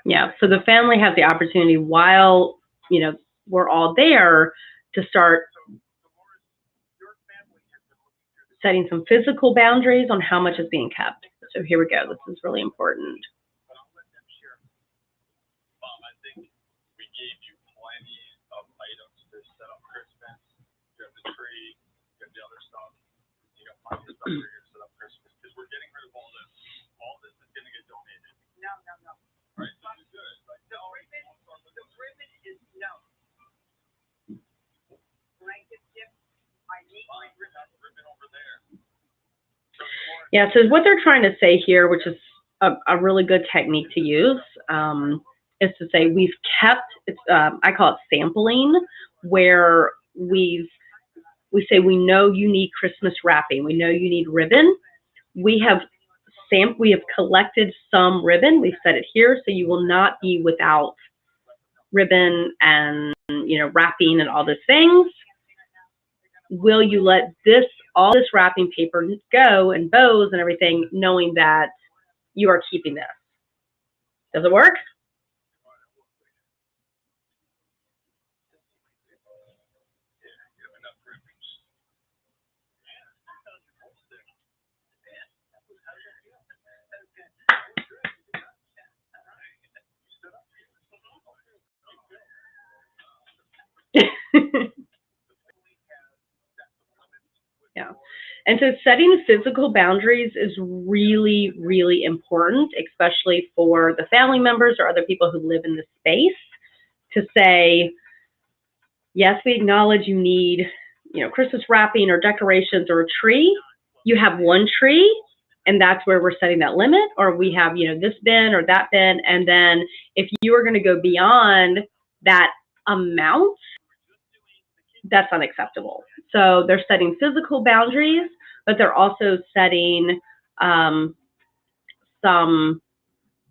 A: Yeah, so the family has the opportunity while, you know, we're all there to start setting some physical boundaries on how much is being kept. So here we go. This is really important.
C: I think we gave you plenty of items to set up Christmas. You have the tree, you have the other stuff. You got plenty of stuff for you to set up Christmas because we're getting rid of all this. All this is going to get donated.
B: No.
C: Right? This is good. Like,
B: The ribbon is no. Blanket tip, I need my
C: ribbon over there.
A: Yeah, so what they're trying to say here, which is a really good technique to use, is to say we've kept, I call it sampling, where we say we know you need Christmas wrapping, we know you need ribbon. We have collected some ribbon, we've set it here, so you will not be without ribbon and, you know, wrapping and all those things. Will you let all this wrapping paper go and bows and everything, knowing that you are keeping this? Does it work? Yeah. And so setting physical boundaries is really, really important, especially for the family members or other people who live in the space, to say, yes, we acknowledge you need, you know, Christmas wrapping or decorations or a tree. You have one tree, and that's where we're setting that limit, or we have, you know, this bin or that bin. And then if you are going to go beyond that amount, that's unacceptable. So they're setting physical boundaries, but they're also setting some,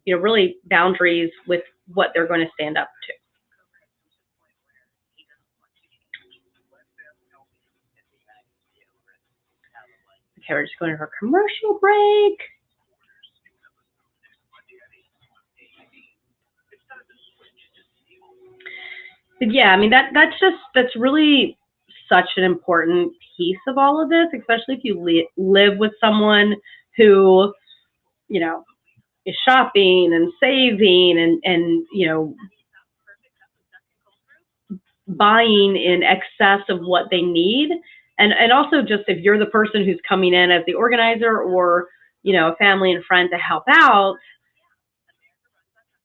A: you know, really boundaries with what they're going to stand up to. Okay, we're just going to our commercial break. But yeah, I mean, that's really such an important piece of all of this, especially if you live with someone who, you know, is shopping and saving and you know, buying in excess of what they need. And also just if you're the person who's coming in as the organizer or, you know, a family and friend to help out,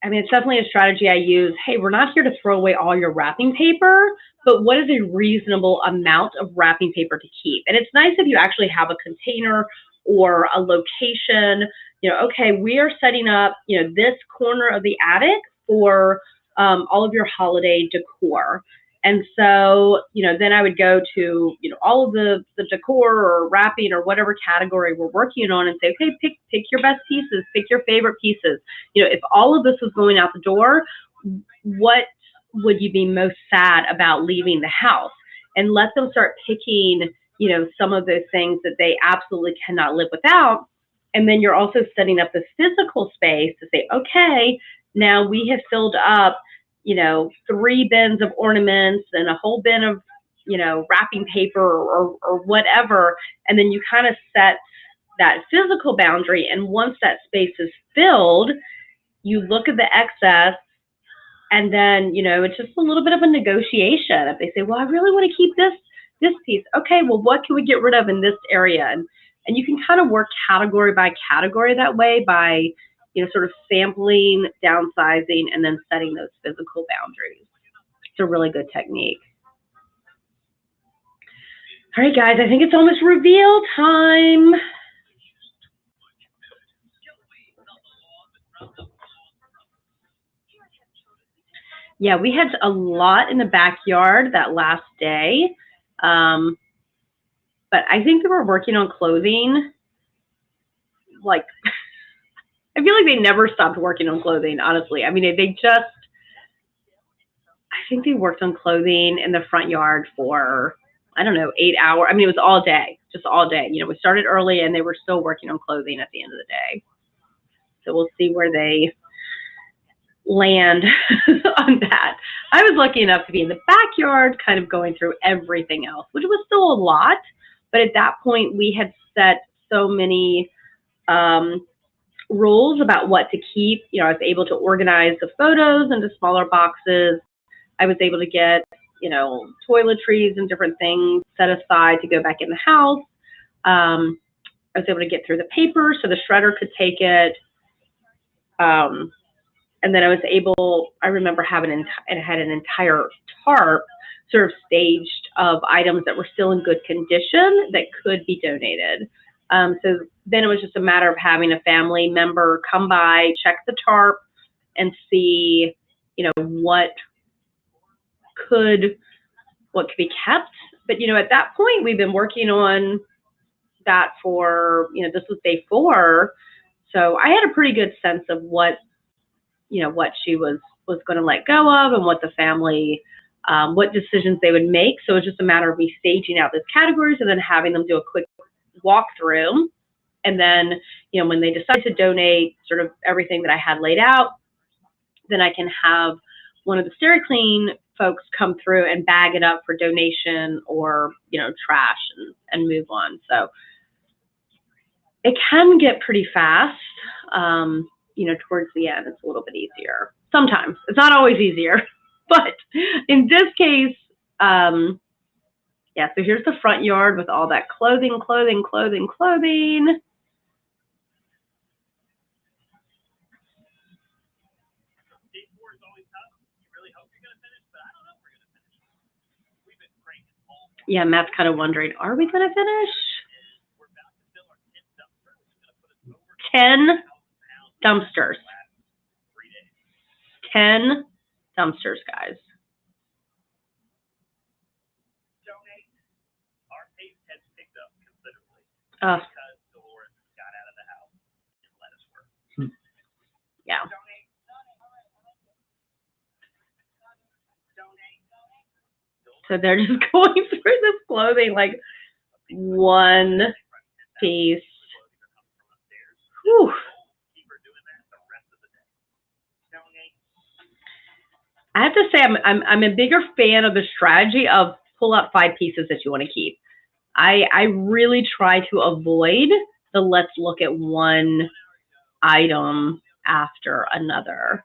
A: I mean, it's definitely a strategy I use. Hey, we're not here to throw away all your wrapping paper, but what is a reasonable amount of wrapping paper to keep? And it's nice if you actually have a container or a location, you know, okay, we are setting up, you know, this corner of the attic for all of your holiday decor. And so, you know, then I would go to, you know, all of the decor or wrapping or whatever category we're working on and say, okay, pick your best pieces, pick your favorite pieces. You know, if all of this was going out the door, what would you be most sad about leaving the house? And let them start picking, you know, some of those things that they absolutely cannot live without. And then you're also setting up this physical space to say, okay, now we have filled up, you know, 3 bins of ornaments and a whole bin of, you know, wrapping paper or whatever. And then you kind of set that physical boundary. And once that space is filled, you look at the excess, and then, you know, it's just a little bit of a negotiation. If they say, well, I really want to keep this piece. Okay, well, what can we get rid of in this area? And you can kind of work category by category that way by, you know, sort of sampling, downsizing, and then setting those physical boundaries. It's a really good technique. All right, guys, I think it's almost reveal time. Yeah, we had a lot in the backyard that last day. But I think they were working on clothing. Like, I feel like they never stopped working on clothing, honestly. I mean, they just, I think they worked on clothing in the front yard for, I don't know, 8 hours. I mean, it was all day, just all day. You know, we started early and they were still working on clothing at the end of the day. So we'll see where they land on that. I was lucky enough to be in the backyard, kind of going through everything else, which was still a lot. But at that point, we had set so many rules about what to keep. You know, I was able to organize the photos into smaller boxes. I was able to get, you know, toiletries and different things set aside to go back in the house. I was able to get through the paper so the shredder could take it. And then I was able, I remember having it had an entire tarp sort of staged of items that were still in good condition that could be donated. So then it was just a matter of having a family member come by, check the tarp, and see, you know, what could be kept. But, you know, at that point, we've been working on that for, you know, this was day 4. So I had a pretty good sense of what, you know, what she was going to let go of and what the family, what decisions they would make. So it's just a matter of me staging out those categories and then having them do a quick walkthrough. And then, you know, when they decide to donate sort of everything that I had laid out, then I can have one of the SteriClean folks come through and bag it up for donation or, you know, trash and move on. So it can get pretty fast. You know, towards the end, it's a little bit easier. Sometimes. It's not always easier. But in this case, yeah, so here's the front yard with all that clothing. Yeah, Matt's kind of wondering, are we going to finish? 10 dumpsters. 10 dumpsters, guys.
C: Our pace has picked up considerably
A: Oh,
C: because Dolores got out of the house and let us work.
A: yeah. So they're just going through this clothing like one piece. Whew. I have to say I'm a bigger fan of the strategy of pull out 5 pieces that you want to keep. I really try to avoid the let's look at one item after another.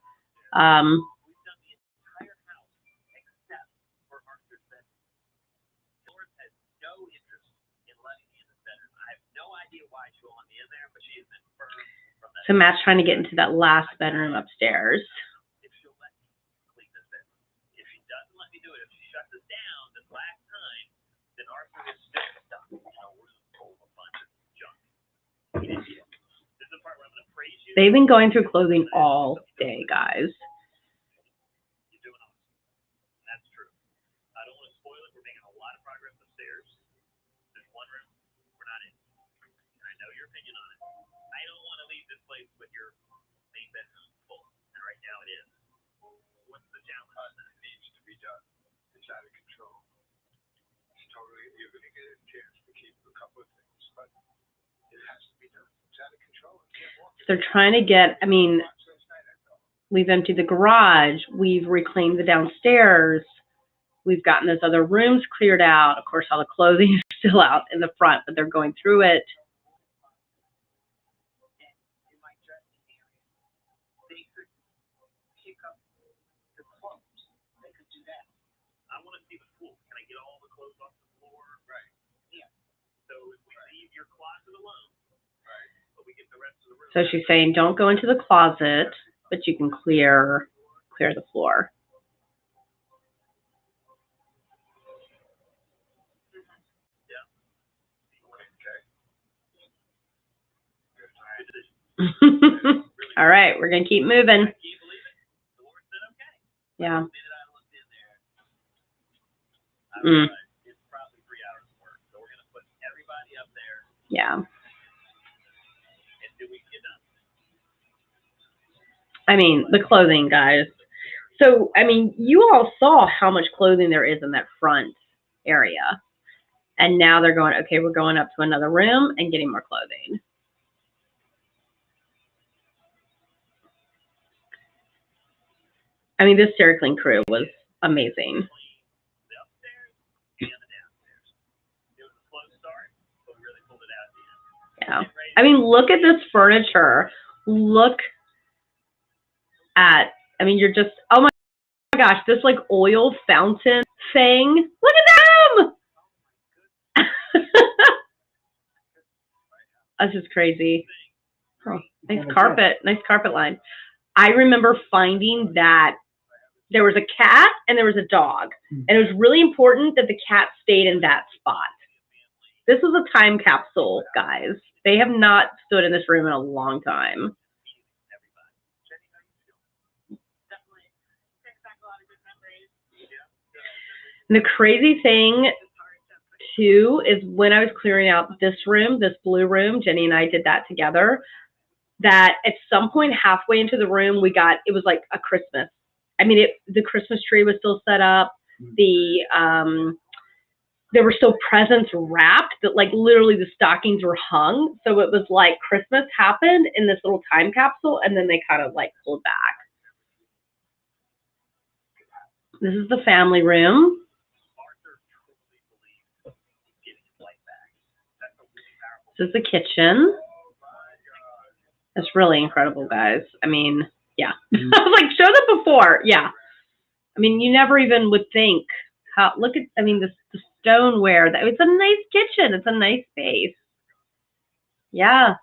A: So Matt's trying to get into that last bedroom upstairs.
C: shuts us down this last time, then Arthur is still stuck. You know, we're full of a bunch of junk. This is the part where I'm going to praise you.
A: They've been going through clothing all day, guys.
C: You're doing awesome. That's true. I don't want to spoil it. We're making a lot of progress upstairs. There's one room we're not in. And I know your opinion on it. I don't want to leave this place with your main bedroom full. And right now it is. What's the challenge? It needs to be done. It's out of control. It's totally, you're going to get a chance to keep a couple of things, but it has to be done. It's out of control.
A: They're trying to get, I mean, we've emptied the garage. We've reclaimed the downstairs. We've gotten those other rooms cleared out. Of course, all the clothing is still out in the front, but they're going through it.
B: In my dressing area, they could pick up the clothes. They could do that.
C: I want to see the pool. Can I get all the clothes off the floor? Right.
B: Yeah.
C: So if we leave your closet alone, right, but we get the rest of the room.
A: So she's saying, don't go into the closet, but you can clear the floor. All right, we're going to keep moving. Yeah. Mm.
C: It's probably 3 hours of work. So we're going to put everybody up there.
A: Yeah.
C: And do we get done?
A: I mean, the clothing, guys. So, I mean, you all saw how much clothing there is in that front area. And now they're going, okay, we're going up to another room and getting more clothing. I mean, this Dairy Clean crew was amazing. Yeah. I mean, look at this furniture. Look at, I mean, you're just, oh my gosh, this like oil fountain thing. Look at them! That's just crazy. Oh, nice carpet line. I remember finding that there was a cat and there was a dog. And it was really important that the cat stayed in that spot. This is a time capsule, guys. They have not stood in this room in a long time. And the crazy thing, too, is when I was clearing out this room, this blue room, Jenny and I did that together, that at some point halfway into the room, it was like a Christmas. I mean, the Christmas tree was still set up. There were still presents wrapped that like literally the stockings were hung. So it was like Christmas happened in this little time capsule and then they kind of like pulled back. This is the family room. This is the kitchen. It's really incredible, guys. I mean, yeah. I was like, show them before. Yeah. I mean, you never even would think how, look at, I mean, the stoneware. It's a nice kitchen. It's a nice space. Yeah.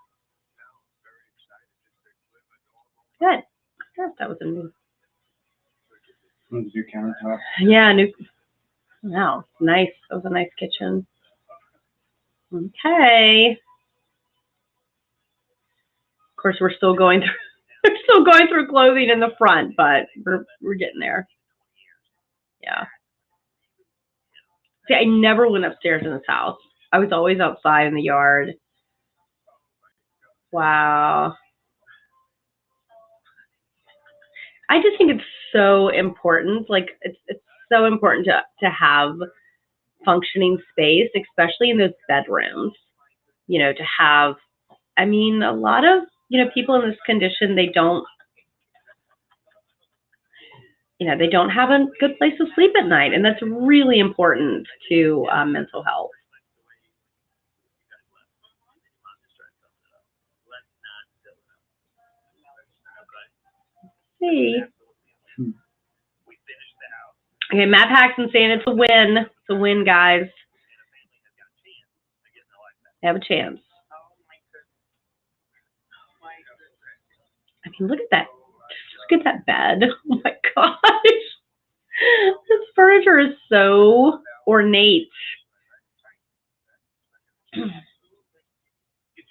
A: Good. Yes, that was a new.
D: New countertop.
A: Yeah, new. Wow, nice. That was a nice kitchen. Okay. Of course, we're still going through clothing in the front, but we're getting there. Yeah. See, I never went upstairs in this house. I was always outside in the yard. Wow. I just think it's so important. Like it's so important to have functioning space, especially in those bedrooms. You know, to have. I mean, a lot of people in this condition, they don't have a good place to sleep at night, and that's really important to mental health. Hey. Okay, Matt Paxton saying it's a win. It's a win, guys. They have a chance. I mean, look at that. Just look at that bed. Oh my gosh. This furniture furniture is so ornate.
C: It's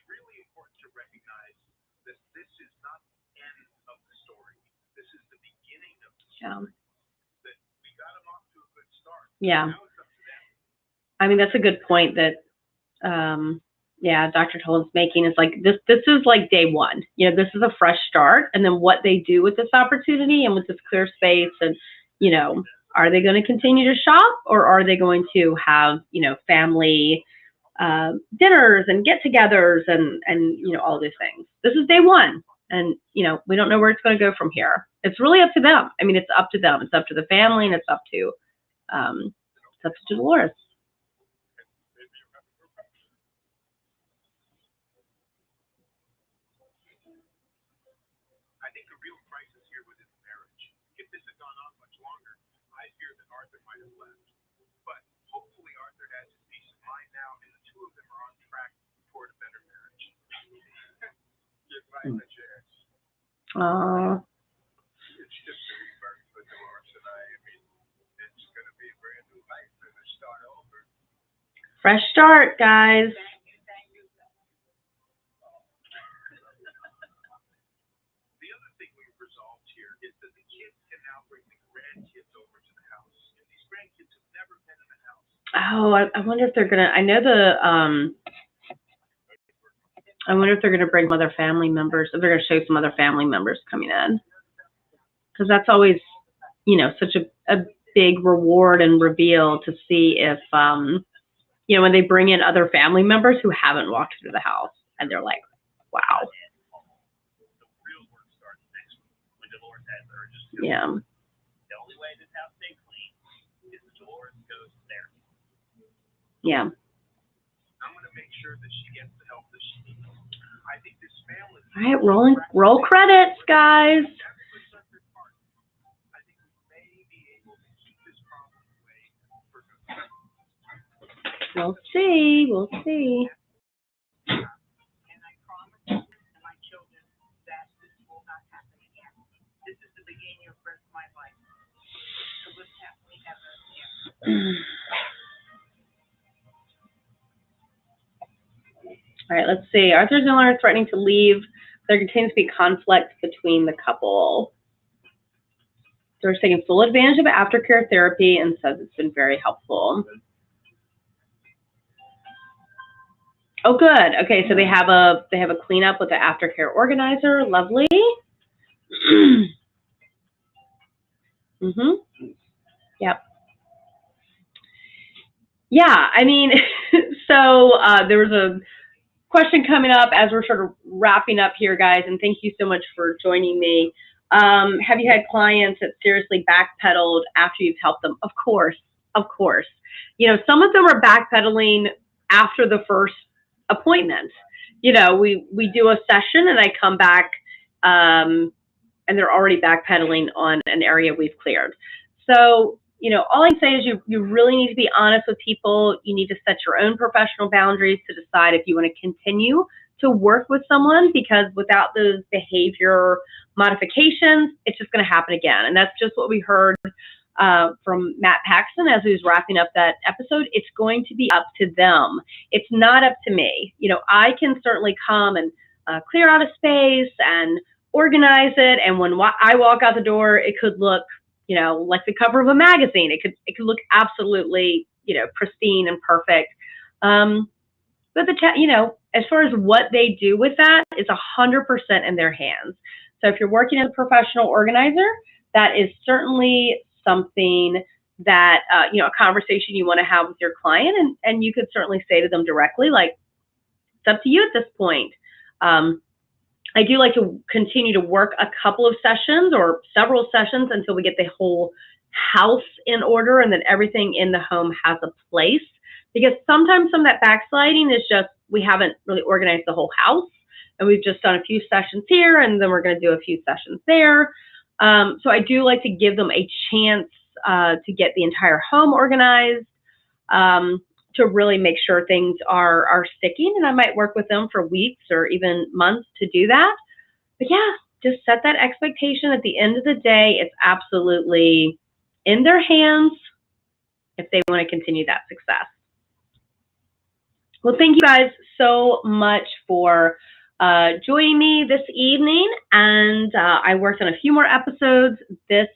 C: really important to recognize that this is not the end of the story. This is the beginning of the story. That we got them off to a good start.
A: Yeah.
C: Now it's up to them.
A: I mean, that's a good point that, Dr. Toland's making is like, this is like day one. You know, this is a fresh start. And then what they do with this opportunity and with this clear space and, you know, are they going to continue to shop or are they going to have, you know, family dinners and get-togethers and, you know, all these things. This is day one. And, you know, we don't know where it's going to go from here. It's really up to them. I mean, it's up to them. It's up to the family and it's up to Dolores.
C: I think the real crisis here was his marriage. If this had gone on much longer, I fear that Arthur might have left. But hopefully Arthur has his peace of mind now, and the two of them are on track toward a better marriage. You're right, the chance.
A: Aww.
C: It's just a rebirth for Dolores and I. I mean, it's going to be a brand new life and a start over.
A: Fresh start, guys.
C: The other thing we've resolved here is that the kids can now bring the grandkids over to the house. And these grandkids have never been in the house.
A: Oh, I wonder if they're gonna. I know I wonder if they're gonna bring some other family members. If they're gonna show some other family members coming in, because that's always, you know, such a big reward and reveal to see if you know, when they bring in other family members who haven't walked through the house and they're like, wow.
C: The real work starts next week when Dolores has urges.
A: Yeah.
C: The only way this house stays clean is that Dolores goes there.
A: Yeah.
C: I'm going to make sure that she gets the help that she needs. I think this family.
A: All right, roll credits, guys.
C: I think we may be able to keep this problem away for good.
A: We'll see. We'll see.
B: And I promise my children that this will not happen again. This is the beginning of the rest of my life. To live happily ever again.
A: All right, let's see. Arthur's no longer threatening to leave. There continues to be conflict between the couple. They're taking full advantage of aftercare therapy and says it's been very helpful. Oh, good. Okay, so they have a cleanup with the aftercare organizer. Lovely. Yep. Yeah, I mean, so there was a question coming up as we're sort of wrapping up here, guys, and thank you so much for joining me. Have you had clients that seriously backpedaled after you've helped them? Of course, of course. You know, some of them are backpedaling after the first appointment. You know, we do a session and I come back and they're already backpedaling on an area we've cleared. So, you know, all I say is you really need to be honest with people. You need to set your own professional boundaries to decide if you want to continue to work with someone, because without those behavior modifications, it's just going to happen again. And that's just what we heard from Matt Paxton as he was wrapping up that episode. It's going to be up to them. It's not up to me. You know, I can certainly come and clear out a space and organize it. And when I walk out the door, it could look, you know, like the cover of a magazine. It could look absolutely, you know, pristine and perfect. But you know, as far as what they do with that is 100% in their hands. So if you're working as a professional organizer, that is certainly something that, you know, a conversation you want to have with your client, and you could certainly say to them directly, like, it's up to you at this point. I do like to continue to work a couple of sessions or several sessions until we get the whole house in order and then everything in the home has a place. Because sometimes some of that backsliding is just we haven't really organized the whole house and we've just done a few sessions here and then we're going to do a few sessions there. So I do like to give them a chance to get the entire home organized, to really make sure things are sticking. And I might work with them for weeks or even months to do that. But yeah, just set that expectation. At the end of the day, it's absolutely in their hands. if they want to continue that success. Well, thank you guys so much for joining me this evening. And I worked on a few more episodes this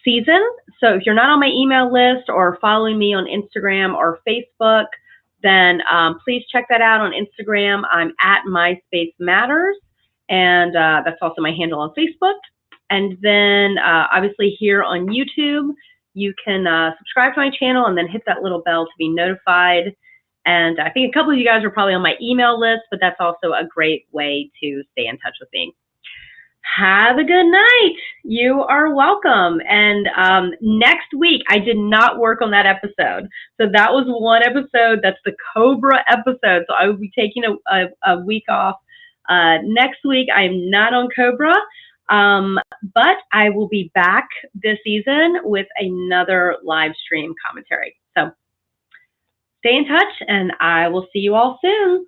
A: season. So if you're not on my email list or following me on Instagram or Facebook, then please check that out on Instagram. I'm at MySpace Matters, and that's also my handle on Facebook. And then obviously here on YouTube, you can subscribe to my channel and then hit that little bell to be notified. And I think a couple of you guys are probably on my email list, but that's also a great way to stay in touch with me. Have a good night. You are welcome. And next week, I did not work on that episode. So that was one episode. That's the Cobra episode. So I will be taking a week off. Next week, I'm not on Cobra, but I will be back this season with another live stream commentary. So stay in touch, and I will see you all soon.